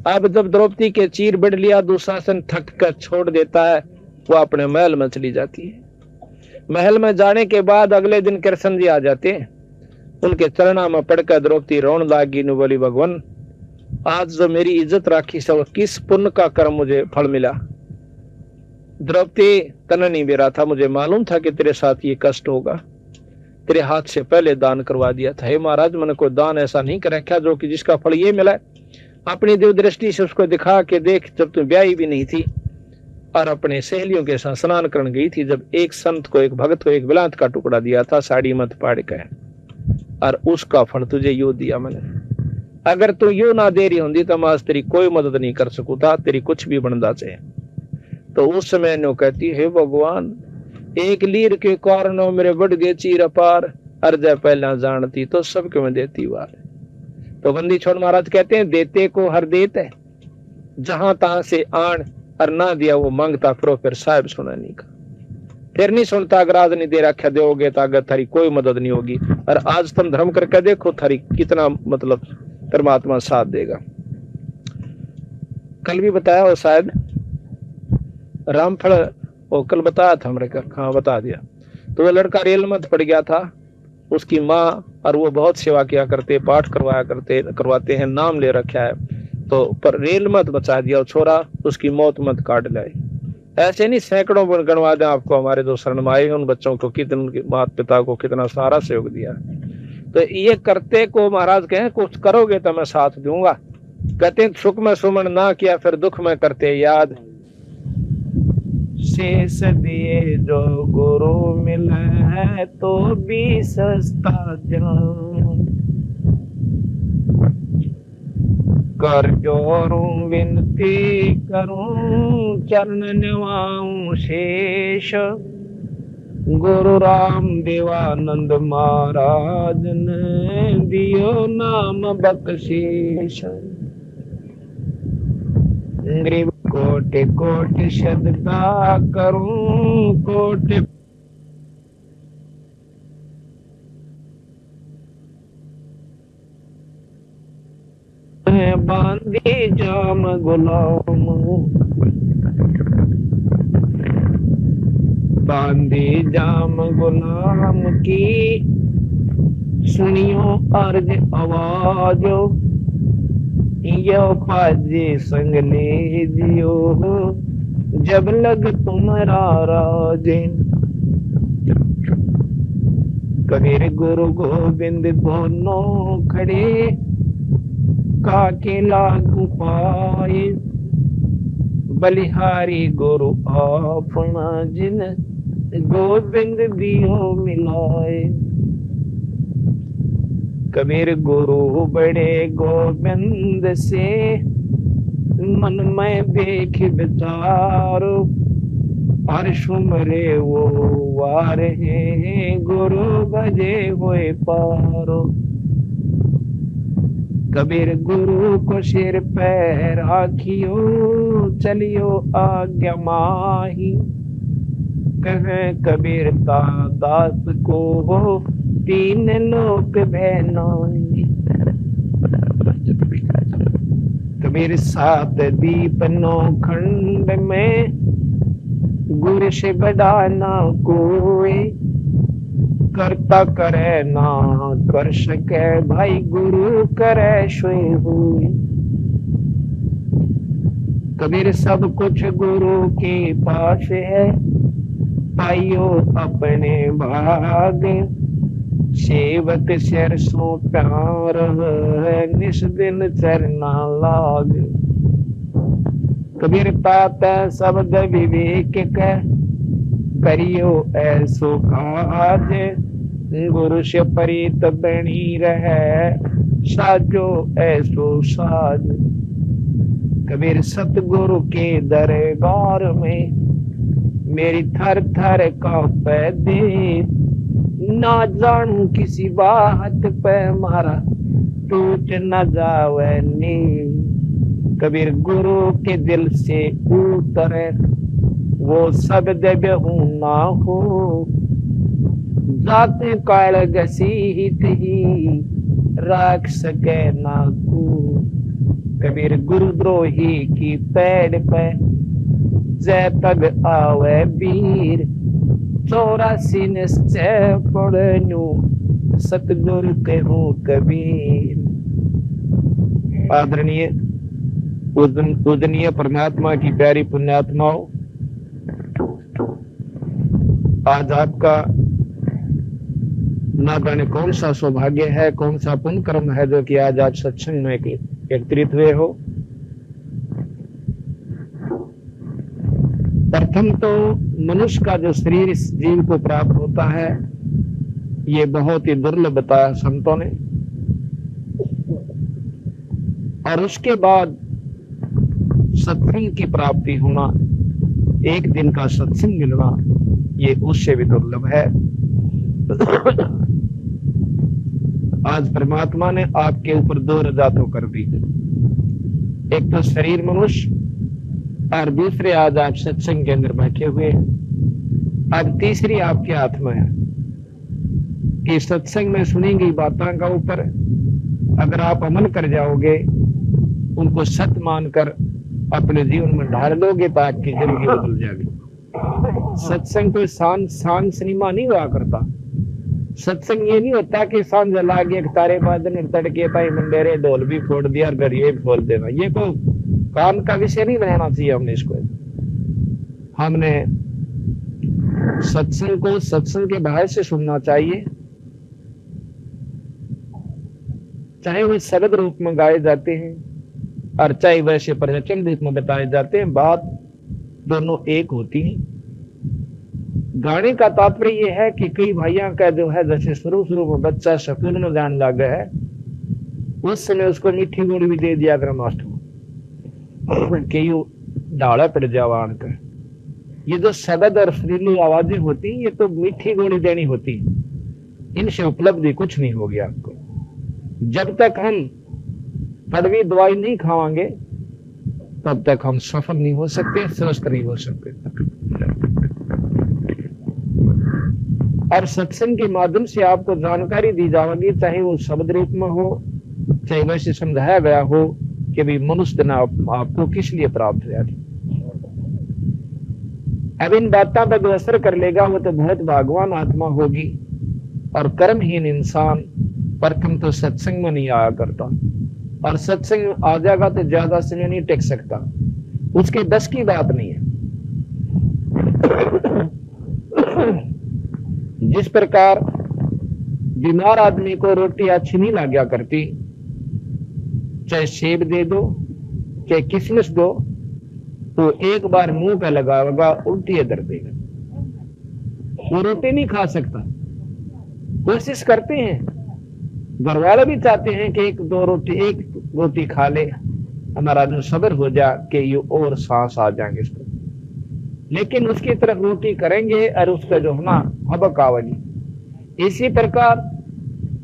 अब जब द्रौपदी के चीर बढ़ लिया दुशासन थक कर छोड़ देता है, वो अपने महल में चली जाती है। महल में जाने के बाद अगले दिन कृष्ण जी आ जाते हैं। उनके चरणों में पड़कर द्रौपदी रोन लागी नु बोली भगवान आज जो मेरी इज्जत राखी सब किस पुण्य का कर्म मुझे फल मिला। द्रौपदी तना नहीं बेरा था, मुझे मालूम था कि तेरे साथ ये कष्ट होगा, तेरे हाथ से पहले दान करवा दिया था। हे महाराज मैंने कोई दान ऐसा नहीं कर रखा जो कि जिसका फल ये मिला। अपनी दिव्य दृष्टि से उसको दिखा के देख, जब तू ब्याही भी नहीं थी और अपने सहेलियों के साथ स्नान करने गई थी, जब एक संत को एक भगत को एक बिलांत का टुकड़ा दिया था साड़ी मत पाड़ के, और उसका फल तुझे यू दिया मैंने। अगर तू यू ना दे रही होंगी तो मैं आज तेरी कोई मदद नहीं कर सकू था, तेरी कुछ भी बनदा चाहिए। तो उस समय नो कहती हे भगवान एक लीर के कारणों मेरे बढ़ गए चीर अपार, अर्ज पहला जानती तो सबके में देती वार। तो बंदी छोड़ महाराज कहते हैं देते को हर देत है, जहां तहां से आन और ना दिया वो मांगता फिर साहब सुना नहीं का। फिर नहीं सुनता अगर आज नहीं दे रखा दोगे तो अगर थारी कोई मदद नहीं होगी। और आज तुम धर्म करके देखो थारी कितना मतलब परमात्मा साथ देगा। कल भी बताया वो शायद रामफल, वो कल बताया था हमने, हाँ बता दिया। तो वो लड़का रेल मत पड़ गया था, उसकी माँ और वो बहुत सेवा किया करते, पाठ करवाते हैं, नाम ले रखा है, तो पर रेल मत बचा दिया, छोरा उसकी मौत मत काट लाए। ऐसे नहीं सैकड़ों गणवा दें आपको हमारे जो शरण में आए उन बच्चों को कितने उनके माता पिता को कितना सारा सहयोग दिया। तो ये करते को महाराज कहें कुछ करोगे तो मैं साथ दूंगा। कहते सुख में सुमन ना किया फिर दुख में करते याद। शेष दिए जो गुरु मिला है तो भी सस्ता जान, कर जोरूं विनती करूं चरण निवाऊं शेष। गुरु राम देवानंद महाराज ने दियो नाम बख्शीश। गरीब कोटि कोटि सदका करूं कोटि बांधे जाम गुलाम, बांधे जाम गुलाम की सुनियो अर्ज आवाज। यो पाजे संग ले जियो जब लग तुम्हारा राजेन। कबीर गुरु गोविंद दोनों खड़े काके लागू पाए। बलिहारी गुरु अपना जिन गोविंद दियो मिलाए। कबीर गुरु बड़े गोविंद से मन में देख विचारो। और सुमरे वो वार है गुरु भजे हुए पारो। कबीर गुरु को सिर पे राखियो चलियो आज्ञा माही। कहे कबीर का दास को हो तीन लोक बहनाई। कबीर सात दीप नौ खंड में गुरु से बड़ा ना कोई। करता करे ना कर सके भाई गुरु करे सोई हुई। कबीर सब कुछ गुरु के पास है पाइयो अपने भाग। सेवक सिर सो प्यार है निस दिन चरना लाग। कबीर तात शब्द विवेक के करियो ऐसो काज। गुरु से प्रीत बनी रहे साजो ऐसो साज। कबीर सतगुरु के दरबार में मेरी थर थर कांपे दे। ना जानू किसी बात पे मारा टूट न जावे नींव। कबीर गुरु के दिल से उतरे वो सब जगह ना हो। जाते काल घसीट ही राख सके ना को। कबीर गुरुद्रोही की पैड़ पे जय तग आवे वीर। 84 निश्चय पढ़नु सतगुरु कहूँ कबीर। आदरणीय पूजनीय परमात्मा की प्यारी पुण्यात्माओं, आज आपका ना जाने कौन सा सौभाग्य है, कौन सा पुण्य कर्म है जो कि आज आप सत्संग में एकत्रित हुए हो। प्रथम तो मनुष्य का जो शरीर इस जीव को प्राप्त होता है ये बहुत ही दुर्लभ बताया संतों ने। और उसके बाद सत्संग की प्राप्ति होना, एक दिन का सत्संग मिलना, ये उससे भी दुर्लभ है। आज परमात्मा ने आपके ऊपर 2 रजा तो कर दी। एक तो शरीर मनुष्य और दूसरे आज आप सत्संग के अंदर बैठे हुए हैं। अब तीसरी आपके हाथ में है कि सत्संग में सुनी गई बातों का ऊपर अगर आप अमल कर जाओगे, उनको सत्य मानकर अपने जीवन में ढाल लोगे तो आपकी जिंदगी बदल जाएगी। सत्संग कोई सांझ सिनेमा नहीं हुआ करता। सत्संग ये नहीं होता कि सांझ जला के एक तारे बादन तड़के पाई मंडेरे ढोल भी फोड़ दिया और गरीबे भी फोड़ देना, ये को काम का विषय नहीं बनाना चाहिए। हमने इसको, हमने सत्संग को सत्संग के भाव से सुनना चाहिए, चाहे वे शब्द रूप में गाए जाते हैं और चाहे वैसे प्रवचन रूप में बताए जाते हैं, बात दोनों एक होती है। गाने का तात्पर्य यह है कि कई भाइयों का जो है, जैसे शुरू में बच्चा स्कूल में जाने लगा है, उस समय उसको मीठी गोली भी दे दिया कर मास्टर कि यू डाला पड़ जावान कर। ये जो शब्द और सुरीली आवाजें होती हैं, ये तो मीठी गोली देनी होती है, इनसे उपलब्धि कुछ नहीं होगी आपको। जब तक हम कड़वी दवाई नहीं खावांगे तब तक हम सफल नहीं हो सकते, स्वस्थ नहीं हो सकते। और सत्संग के माध्यम से आपको जानकारी दी जाएगी, चाहे वो शब्द रूप में हो, चाहे वैसे समझाया गया हो कि भी मनुष्य ना आपको किस लिए प्राप्त हुआ। अब इन बातों पर जो असर कर लेगा वो तो बहुत भागवान आत्मा होगी। और कर्महीन इंसान प्रथम तो सत्संग में नहीं आया करता, और सत्संग में आ जाएगा तो ज्यादा समय नहीं टिक सकता, उसके 10 की बात नहीं है। जिस प्रकार बीमार आदमी को रोटी अच्छी नहीं लगा करती, चाहे सेब दे दो चाहे किशमिश दो, तो एक बार मुंह पे लगाएगा उल्टी दर देगा, वो रोटी नहीं खा सकता। कोशिश करते हैं, घर वाले भी चाहते हैं कि एक रोटी खा ले, हमारा जो सब्र हो जा कि ये और सांस आ जाएंगे इसको, लेकिन उसकी तरफ रोटी करेंगे और उसका जो होना हबक आवेगी। इसी प्रकार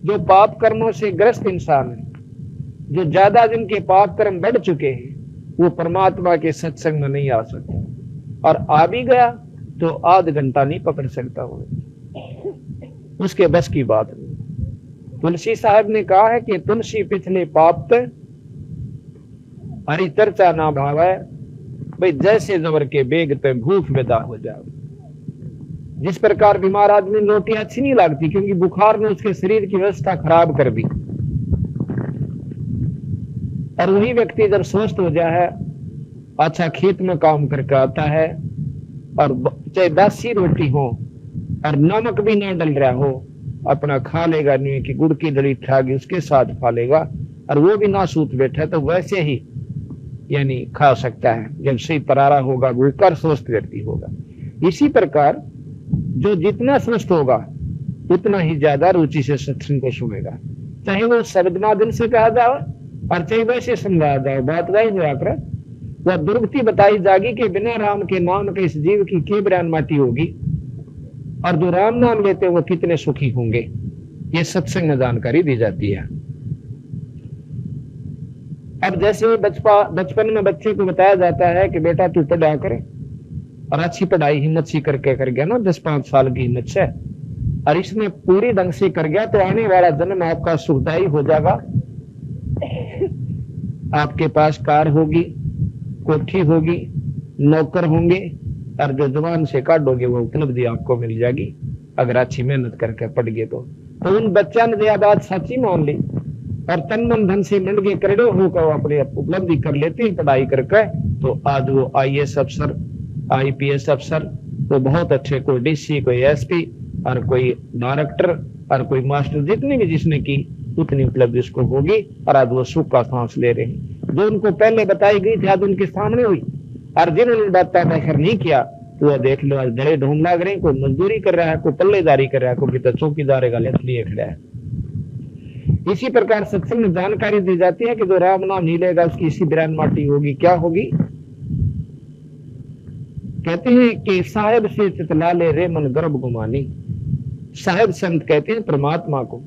जो पाप कर्मों से ग्रस्त इंसान है, जो ज्यादा जिनके पाप कर्म बढ़ चुके हैं, वो परमात्मा के सत्संग में नहीं आ सकते, और आ भी गया तो आध घंटा नहीं पकड़ सकता, उसके बस की बात नहीं। तुलसी साहब ने कहा है कि तुलसी पिछले पाप पे हरी चर्चा ना भावे, भाई जैसे जबर के बेग पे भूख विदा हो जाए। जिस प्रकार बीमार आदमी रोटी अच्छी नहीं लगती क्योंकि बुखार ने उसके शरीर की व्यवस्था खराब कर दी, और वही व्यक्ति जब स्वस्थ हो जाए, अच्छा खेत में काम करके आता है, और चाहे 10 रोटी हो और नमक भी ना डल रहा हो, अपना खा लेगा, नहीं कि गुड़ की दली खागी उसके साथ खा लेगा, और वो भी ना सूत बैठा तो वैसे ही यानी खा सकता है। जब सही परारा होगा भूखकर स्वस्थ व्यक्ति होगा। इसी प्रकार जो जितना स्वस्थ होगा उतना ही ज्यादा रुचि से सत्संग को सुनेगा, चाहे वो शब्दनादन से कहा जाए और चाहे वैसे समझाया जाए। बात वही हुआ कर, वह दुर्गति बताई जाएगी कि बिना राम के नाम के इस जीव की के बयान माटी होगी, और जो राम नाम लेते हैं वो कितने सुखी होंगे, ये सत्संग में जानकारी दी जाती है। अब जैसे बचपन में बच्चे को बताया जाता है कि बेटा तू पढ़ा करे और अच्छी पढ़ाई हिम्मत सी करके कर गया ना, 10-5 साल की हिम्मत से, और इसमें पूरी ढंग से कर गया तो आने वाला जन्म आपका सुखदायी हो जाएगा। आपके पास कार होगी, कोठी होगी, नौकर होंगे, और जो जवान से काटोगे वो उपलब्धि आपको मिल जाएगी अगर अच्छी मेहनत करके पढ़ गए तो उन बच्चा ने यह बात सच्ची मान ली और तन मन धन से मिल के करोड़ों होकर अपने उपलब्धि कर लेते हैं पढ़ाई करके। तो आज वो IAS अफसर, IPS अफसर, तो बहुत अच्छे, कोई DC, कोई SP, और कोई डायरेक्टर, और कोई मास्टर, जितनी भी जिसने की उतनी उपलब्धि उसको होगी, और आज वो सुख का सांस ले रहे हैं। जो उनको पहले बताई गई थी आज उनके सामने हुई, और जिन्होंने बात बेखर नहीं किया तो वह देख लो आज दड़े ढूंढ लाग रहे हैं, कोई मजदूरी कर रहा है, कोई पल्लेदारी कर रहा है, कोई तो चौकीदार का लिए खड़ा है। इसी प्रकार सत्संग में जानकारी दी जाती है कि जो राम नाम नहीं लेगा उसकी इसी बिरान माटी होगी। क्या होगी? कहते हैं कि साहेब से चितला ले रे मन गर्भ गुमानी। साहेब संत कहते हैं परमात्मा को।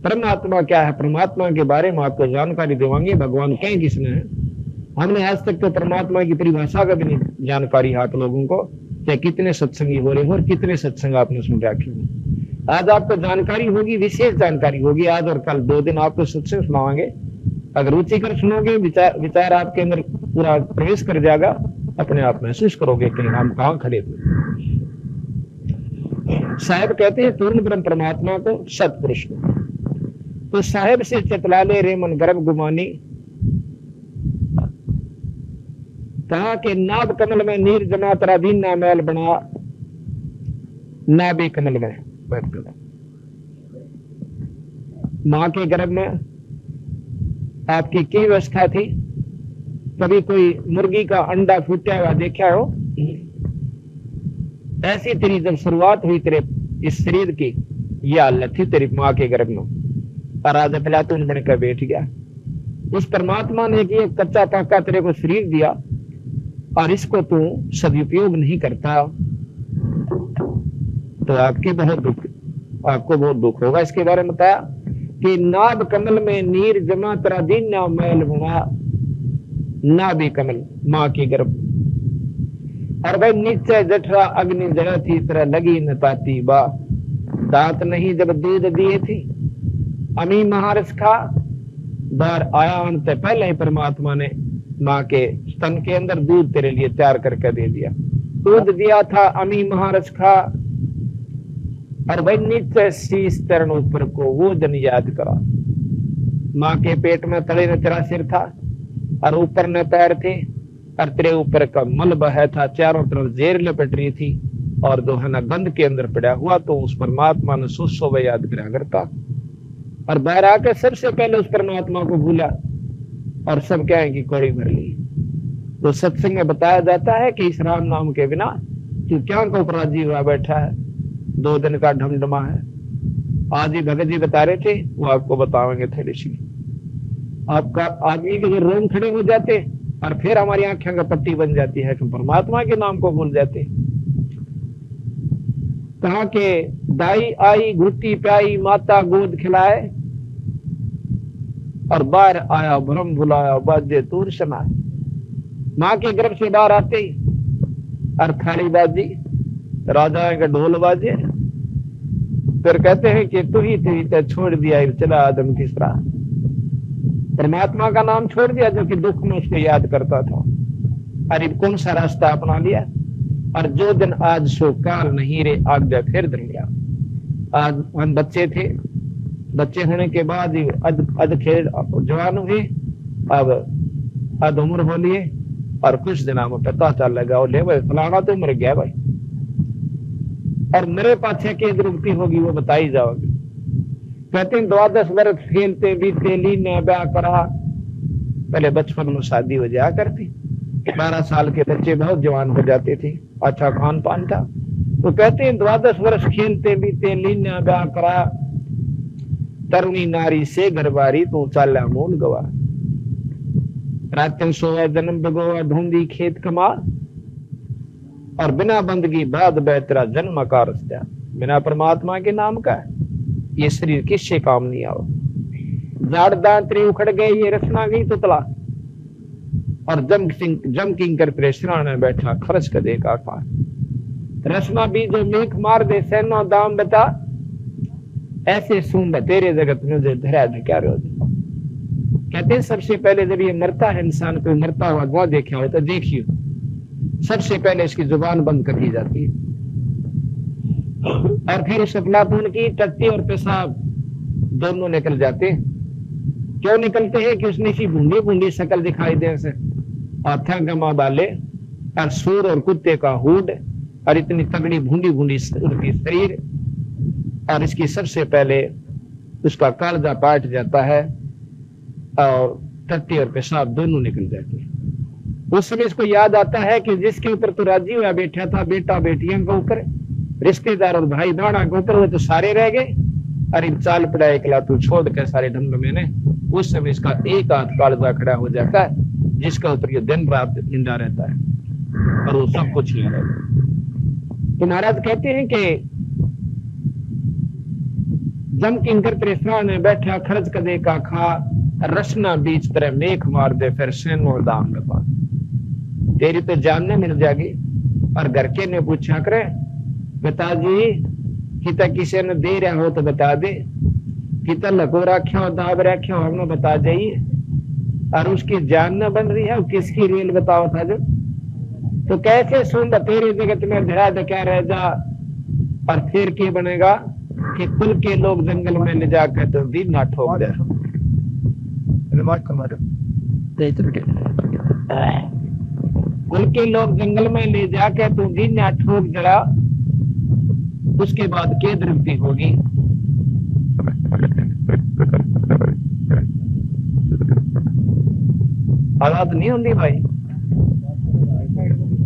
परमात्मा क्या है? परमात्मा के बारे में आपको जानकारी देवांगे। भगवान कहें किसने है? हमने आज तक तो परमात्मा की परिभाषा का भी नहीं जानकारी है आप लोगों को, चाहे कितने सत्संगी हो रहे हो और कितने सत्संग आपने सुन रखे हो। आज आपको जानकारी होगी, विशेष जानकारी होगी। आज और कल 2 दिन आपको सत्संग सुनावांगे। अगर रुचि कर सुनोगे, विचार आपके अंदर पूरा प्रवेश कर जाएगा, अपने आप महसूस करोगे कि हम कहाँ खड़े थे। साहेब कहते हैं पूर्ण ब्रह्म परमात्मा को, सतपुरुष को। तो साहेब से चतला ले रे मन गर्भ गुमानी। कहा कि नाभ कमल में नीर जमा तरा दीन ना मैल बना। नाभि कमल में मां के गर्भ में आपकी क्या व्यवस्था थी? कभी कोई मुर्गी का अंडा फूटा हुआ देखा हो? ऐसी तेरी जब शुरुआत हुई तेरे इस शरीर की, यह हालत थी तेरी मां के गर्भ में, और आज अफलातून बनकर बैठ गया। उस परमात्मा ने कि कच्चा पाका तेरे को शरीर दिया और इसको तू सदुपयोग नहीं करता तो आपको बहुत दुख होगा। इसके बारे में बताया कि नाभ कमल में नीर जमा तरा दीन ना मैल बना। नाभि कमल मां की गर्भ, और भाई नीचे जठरा अग्नि जरा थी तरह लगी न ताती बा। दांत नहीं जब दूध दिए थी, अमी महारस खा। बार आया अंत पहले ही परमात्मा ने माँ के स्तन के अंदर दूध तेरे लिए तैयार करके दे दिया। दूध दिया था, अमी महारस खा। और भाई नीचे शीश तरण ऊपर को वो जन याद करा। माँ के पेट में तले न तेरा सिर था और ऊपर न पैर थे, और तेरे ऊपर का मल बहा था, चारों तरफ जेर लपेट रही थी, और जो है ना गंध के अंदर पड़ा हुआ। तो उस परमात्मा ने सुसो याद करा करता, और बाहर आकर सबसे पहले उस परमात्मा को भूला और सब क्या है कि कौड़ी भर ली। तो सत्संग में बताया जाता है कि इस राम नाम के बिना तू क्या को अपराधी हुआ बैठा है। 2 दिन का ढमढमा है। आज ही भगत जी बता रहे थे, वो आपको बताएंगे थोड़ी सी। आपका आदमी के रोम खड़े हो जाते और फिर हमारी आंखें का पट्टी बन जाती है कि परमात्मा के नाम को भूल जाते। कहा के दाई आई घुट्टी प्याई माता गोद खिलाए, और बाहर आया भ्रम भुलाया बाजे तूर समाए। माँ के गर्भ से बाहर आते ही और थाली बाजी, राजा का ढोल बाजे, फिर कहते हैं कि तू ही थी छोड़ दिया चला आदम किस तरह। परमात्मा का नाम छोड़ दिया जो कि दुख में उसको याद करता था, अरे कौन सा रास्ता अपना लिया। और जो दिन आज सो काल नहीं रे आज्ञा फिर दिन गया। आज हम बच्चे थे, बच्चे होने के बाद ही अध खेल जवान हुए, अब अध उम्र हो लिए, और कुछ दिनों में पता चल लगा ले भाई फलाना तो मर गया भाई, और मेरे पाछे के दुर्गति होगी वो बताई जाओगी। कहते हैं 12 वर्ष खेलते बीते लीने ब्याह करा। पहले बचपन में शादी हो जाया करती, 12 साल के बच्चे बहुत जवान हो जाते थे, अच्छा खान पान था। तो कहते हैं 12 वर्ष खेलते बीते लीने ब्याह करा। तरुणी नारी से घरबारी तू चाला मूल गवा। रातन सोया जन्म बगोवा ढूंढी खेत कमा, और बिना बंदगी बाद बेहतरा जन्म आकार। बिना परमात्मा के नाम का ये शरीर किससे काम नहीं आओ। जाड़ दांतरी उखड़ गए, ये रचना गई तो तला। और जम किंकर प्रेशरा ने बैठा खर्च कर दे का खा रसना भी जो मेख मार दे सैनो दाम बता ऐसे सुन तेरे जगत में जो धरा दे क्या रोज। कहते हैं सबसे पहले जब ये मरता है इंसान कोई मरता हुआ गौ देखा हो तो देखियो सबसे पहले इसकी जुबान बंद कर दी जाती है और फिर इस अफलातून की टट्टी और पेशाब दोनों निकल जाते हैं। क्यों निकलते हैं कि उसने सी बूंदी बूंदी शक्ल दिखाई दे से और थंगमा डाले और सूर और कुत्ते का हुड और इतनी तगड़ी भूंडी भूंडी उसकी शरीर और इसकी सबसे पहले उसका कालजा पाट जाता है और टट्टी और पेशाब दोनों निकल जाते हैं। उस समय इसको याद आता है कि जिसके ऊपर तो राजी हुआ बैठा था बेटा बेटियों के ऊपर रिश्तेदार और भाई बहना के ऊपर वो तो सारे रह गए अरे चाल पड़ा एकला तू छोड़ के सारे ढंग मैंने। उस समय इसका एक हाथ कालजा खड़ा हो जाता है जिसका ऊपर ये दिन रात जिंदा रहता है और वो सब कुछ नहीं रहता। तो महाराज कहते हैं कि जम किंकर प्रेसरा ने बैठा खर्च कदे का खा रसना बीच तरह मेख मार दे फिर सेन और दाम लपा तेरी तो जानने मिल जाएगी। और घर के ने पूछा करे पिताजी किता किसी ने दे रहा हो तो बता दे किता लको रखा हो दाब रखा हो हमने बता जाइए और उसकी जान न बन रही है किसकी रेल बताओ था जो। तो कैसे सुन तेरे जगत में धरा दे क्या रह जा और फिर क्या बनेगा कि कुल के लोग जंगल में ले जाकर तो दिन ना ठोक दे। कुल के लोग जंगल में ले जाकर तो दिन ना ठोक जरा उसके बाद क्या दृष्टि होगी। हालात नहीं होंगी भाई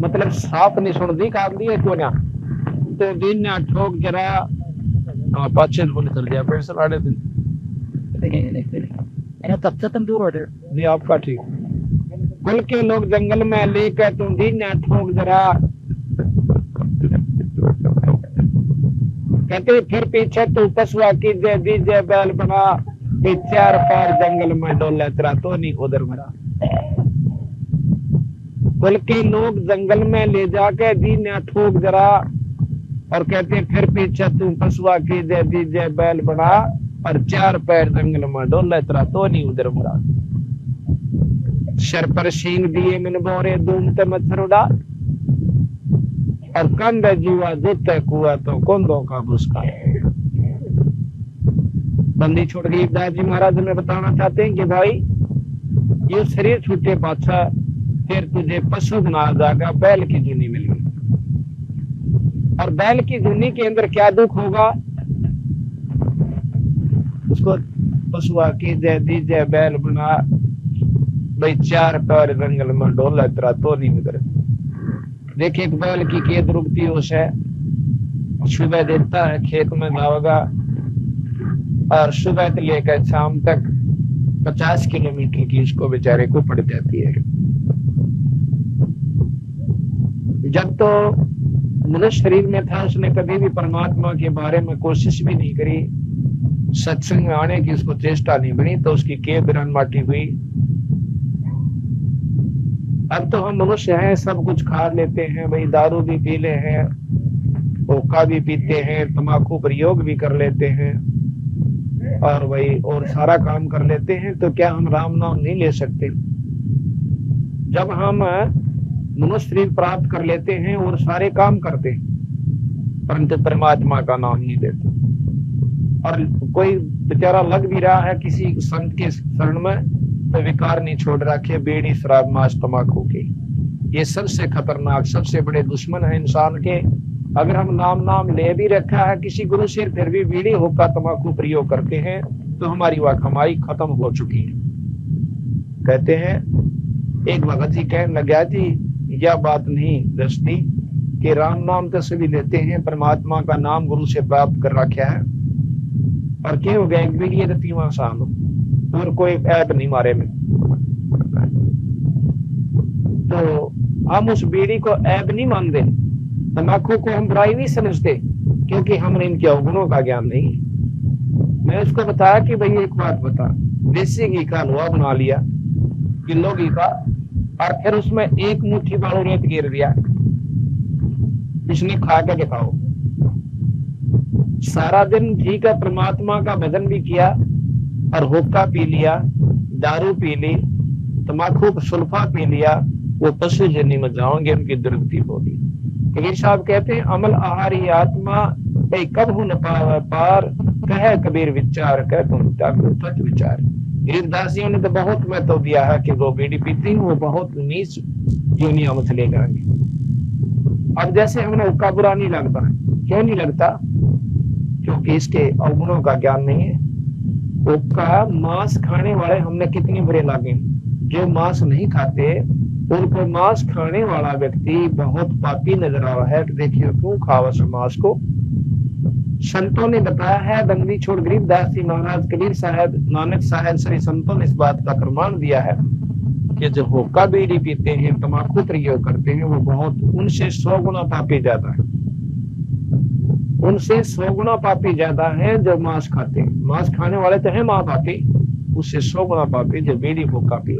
मतलब साफ नहीं सुन दी काम दी है क्यों ना तो दिन ना ठोक जरा पाचे बोले चल गया पैसा लाड़े दिन नहीं आपका ठीक। कुल के लोग जंगल में लेकर तुम दिन ना ठोक जरा कहते फिर पीछे तू पशुआ की जय दीजे बैल बना चार पार जंगल में डोले तेरा तो नहीं उधर मरा। कुल के लोग जंगल में ले जाके दिन ना ठोक जरा और कहते फिर पीछे तू पशुआ की जय दीजे बैल बना और चार पैर जंगल में डोले तेरा तो नहीं उधर मरा। सर पर सींग दिए मिन बोरे दूमते मच्छर उड़ा और कंध जीवा जूते कुआ तो कोंदों का भुसका। बंदी छोड़ गई दादी महाराज में बताना चाहते हैं कि भाई ये शरीर छूटे पाछा फिर तुझे पशु बना जाएगा बैल की जूनी मिल गई और बैल की जूनी के अंदर क्या दुख होगा उसको पशुआ की जय दीजे बैल बना भाई चार पैर जंगल में डोला तेरा तो नहीं मिल। देखिए एक बैल की खेत रुकती होश है सुबह देता है खेत में जाओगा और सुबह से लेकर शाम तक 50 किलोमीटर की इसको बेचारे को पड़ जाती है। जब तो मनुष्य शरीर में था उसने कभी भी परमात्मा के बारे में कोशिश भी नहीं करी सत्संग में आने की उसको चेष्टा नहीं बनी तो उसकी के बिरन माटी हुई। अब तो हम मनुष्य हैं सब कुछ खा लेते हैं भाई दारू भी पी ले हैं हुक्का भी पीते हैं तंबाकू प्रयोग भी कर लेते हैं और भाई और सारा काम कर लेते हैं तो क्या हम राम नाम नहीं ले सकते। जब हम मनुष्य शरीर प्राप्त कर लेते हैं और सारे काम करते हैं परंतु परमात्मा का नाम नहीं लेते और कोई बेचारा लग भी रहा है किसी संत के शरण में तो विकार नहीं छोड़ रखे बीड़ी शराब मांस तंबाकू के ये सबसे खतरनाक सबसे बड़े दुश्मन है इंसान के। अगर हम नाम ले भी रखा है किसी गुरु से फिर भी बीड़ी हुक्का तंबाकू प्रयोग करते हैं तो हमारी वह कमाई खत्म हो चुकी है। कहते हैं एक भगत जी कहने लगा जी यह बात नहीं दसती कि राम नाम तो सभी लेते हैं परमात्मा का नाम गुरु से प्राप्त कर रखा है और क्या हो गया एक बीड़ी 30वां साल और कोई ऐप नहीं मारे में तो हम उस बीड़ी को ऐप नहीं मानते तंबाकू को हम बुराई नहीं समझते क्योंकि हमने इनके अवगुणों का ज्ञान नहीं। मैं उसको बताया कि भाई एक बात बता देसी घी का हलवा बना लिया किलो घी का और फिर उसमें एक मुट्ठी बालू रेत गिर दिया, इसने खा के दिखाओ। सारा दिन ठीक है परमात्मा का भजन भी किया और हुक्का पी लिया, दारू पी ली, तमाकू सुल्फा पी लिया, वो पशु जन्नी में जाओगे, उनकी दुर्गति होगी। कबीर साहब कहते हैं अमल आहारी आत्मा कई कब न पावे पार, कहे कबीर विचार कह तुम तत्व विचार। गरीबदास जी ने तो बहुत महत्व दिया है कि वो बीड़ी पीती वो बहुत नीच योनिया में चले जाएंगे। अब जैसे हमने हुक्का बुरा नहीं लगता, क्यों नहीं लगता? क्योंकि इसके अवगुणों का ज्ञान नहीं है। हुक्का मांस खाने वाले हमने कितने बुरे लागे, जो मांस नहीं खाते उनको मांस खाने वाला व्यक्ति बहुत पापी नजर आ रहा है। तो देखिए क्यों खावा मांस को। संतों ने बताया है, दंगली छोड़ गरीबदास जी महाराज, कबीर साहब, नानक साहब, सभी संतों ने इस बात का प्रमाण दिया है कि जो हुक्का बीड़ी पीते हैं, तम्बाकू प्रयोग करते हैं, वो बहुत उनसे 100 गुना पापी ज्यादा है। उनसे 100 गुना पापी ज्यादा है जो मांस खाते हैं। मांस खाने वाले तो है मां पापी, उससे 100 गुना पापी जो बीड़ी हुक्का पी।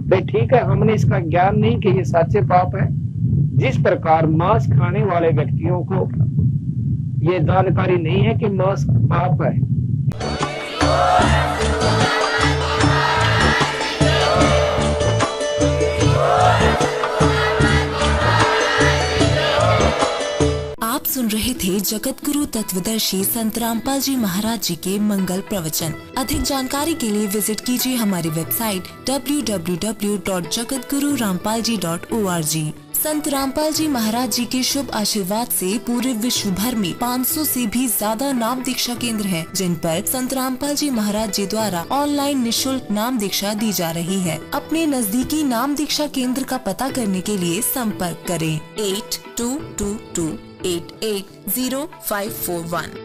भाई ठीक है, हमने इसका ज्ञान नहीं कि ये सच्चे पाप है। जिस प्रकार मांस खाने वाले व्यक्तियों को ये जानकारी नहीं है कि मांस पाप है। आप सुन रहे थे जगत गुरु तत्वदर्शी संत रामपाल जी महाराज जी के मंगल प्रवचन। अधिक जानकारी के लिए विजिट कीजिए हमारी वेबसाइट www.jagatgururampalji.org। संत रामपाल जी महाराज जी के शुभ आशीर्वाद से पूरे विश्व भर में 500 से भी ज्यादा नाम दीक्षा केंद्र हैं, जिन पर संत रामपाल जी महाराज जी द्वारा ऑनलाइन निशुल्क नाम दीक्षा दी जा रही है। अपने नजदीकी नाम दीक्षा केंद्र का पता करने के लिए संपर्क करें 8222880541।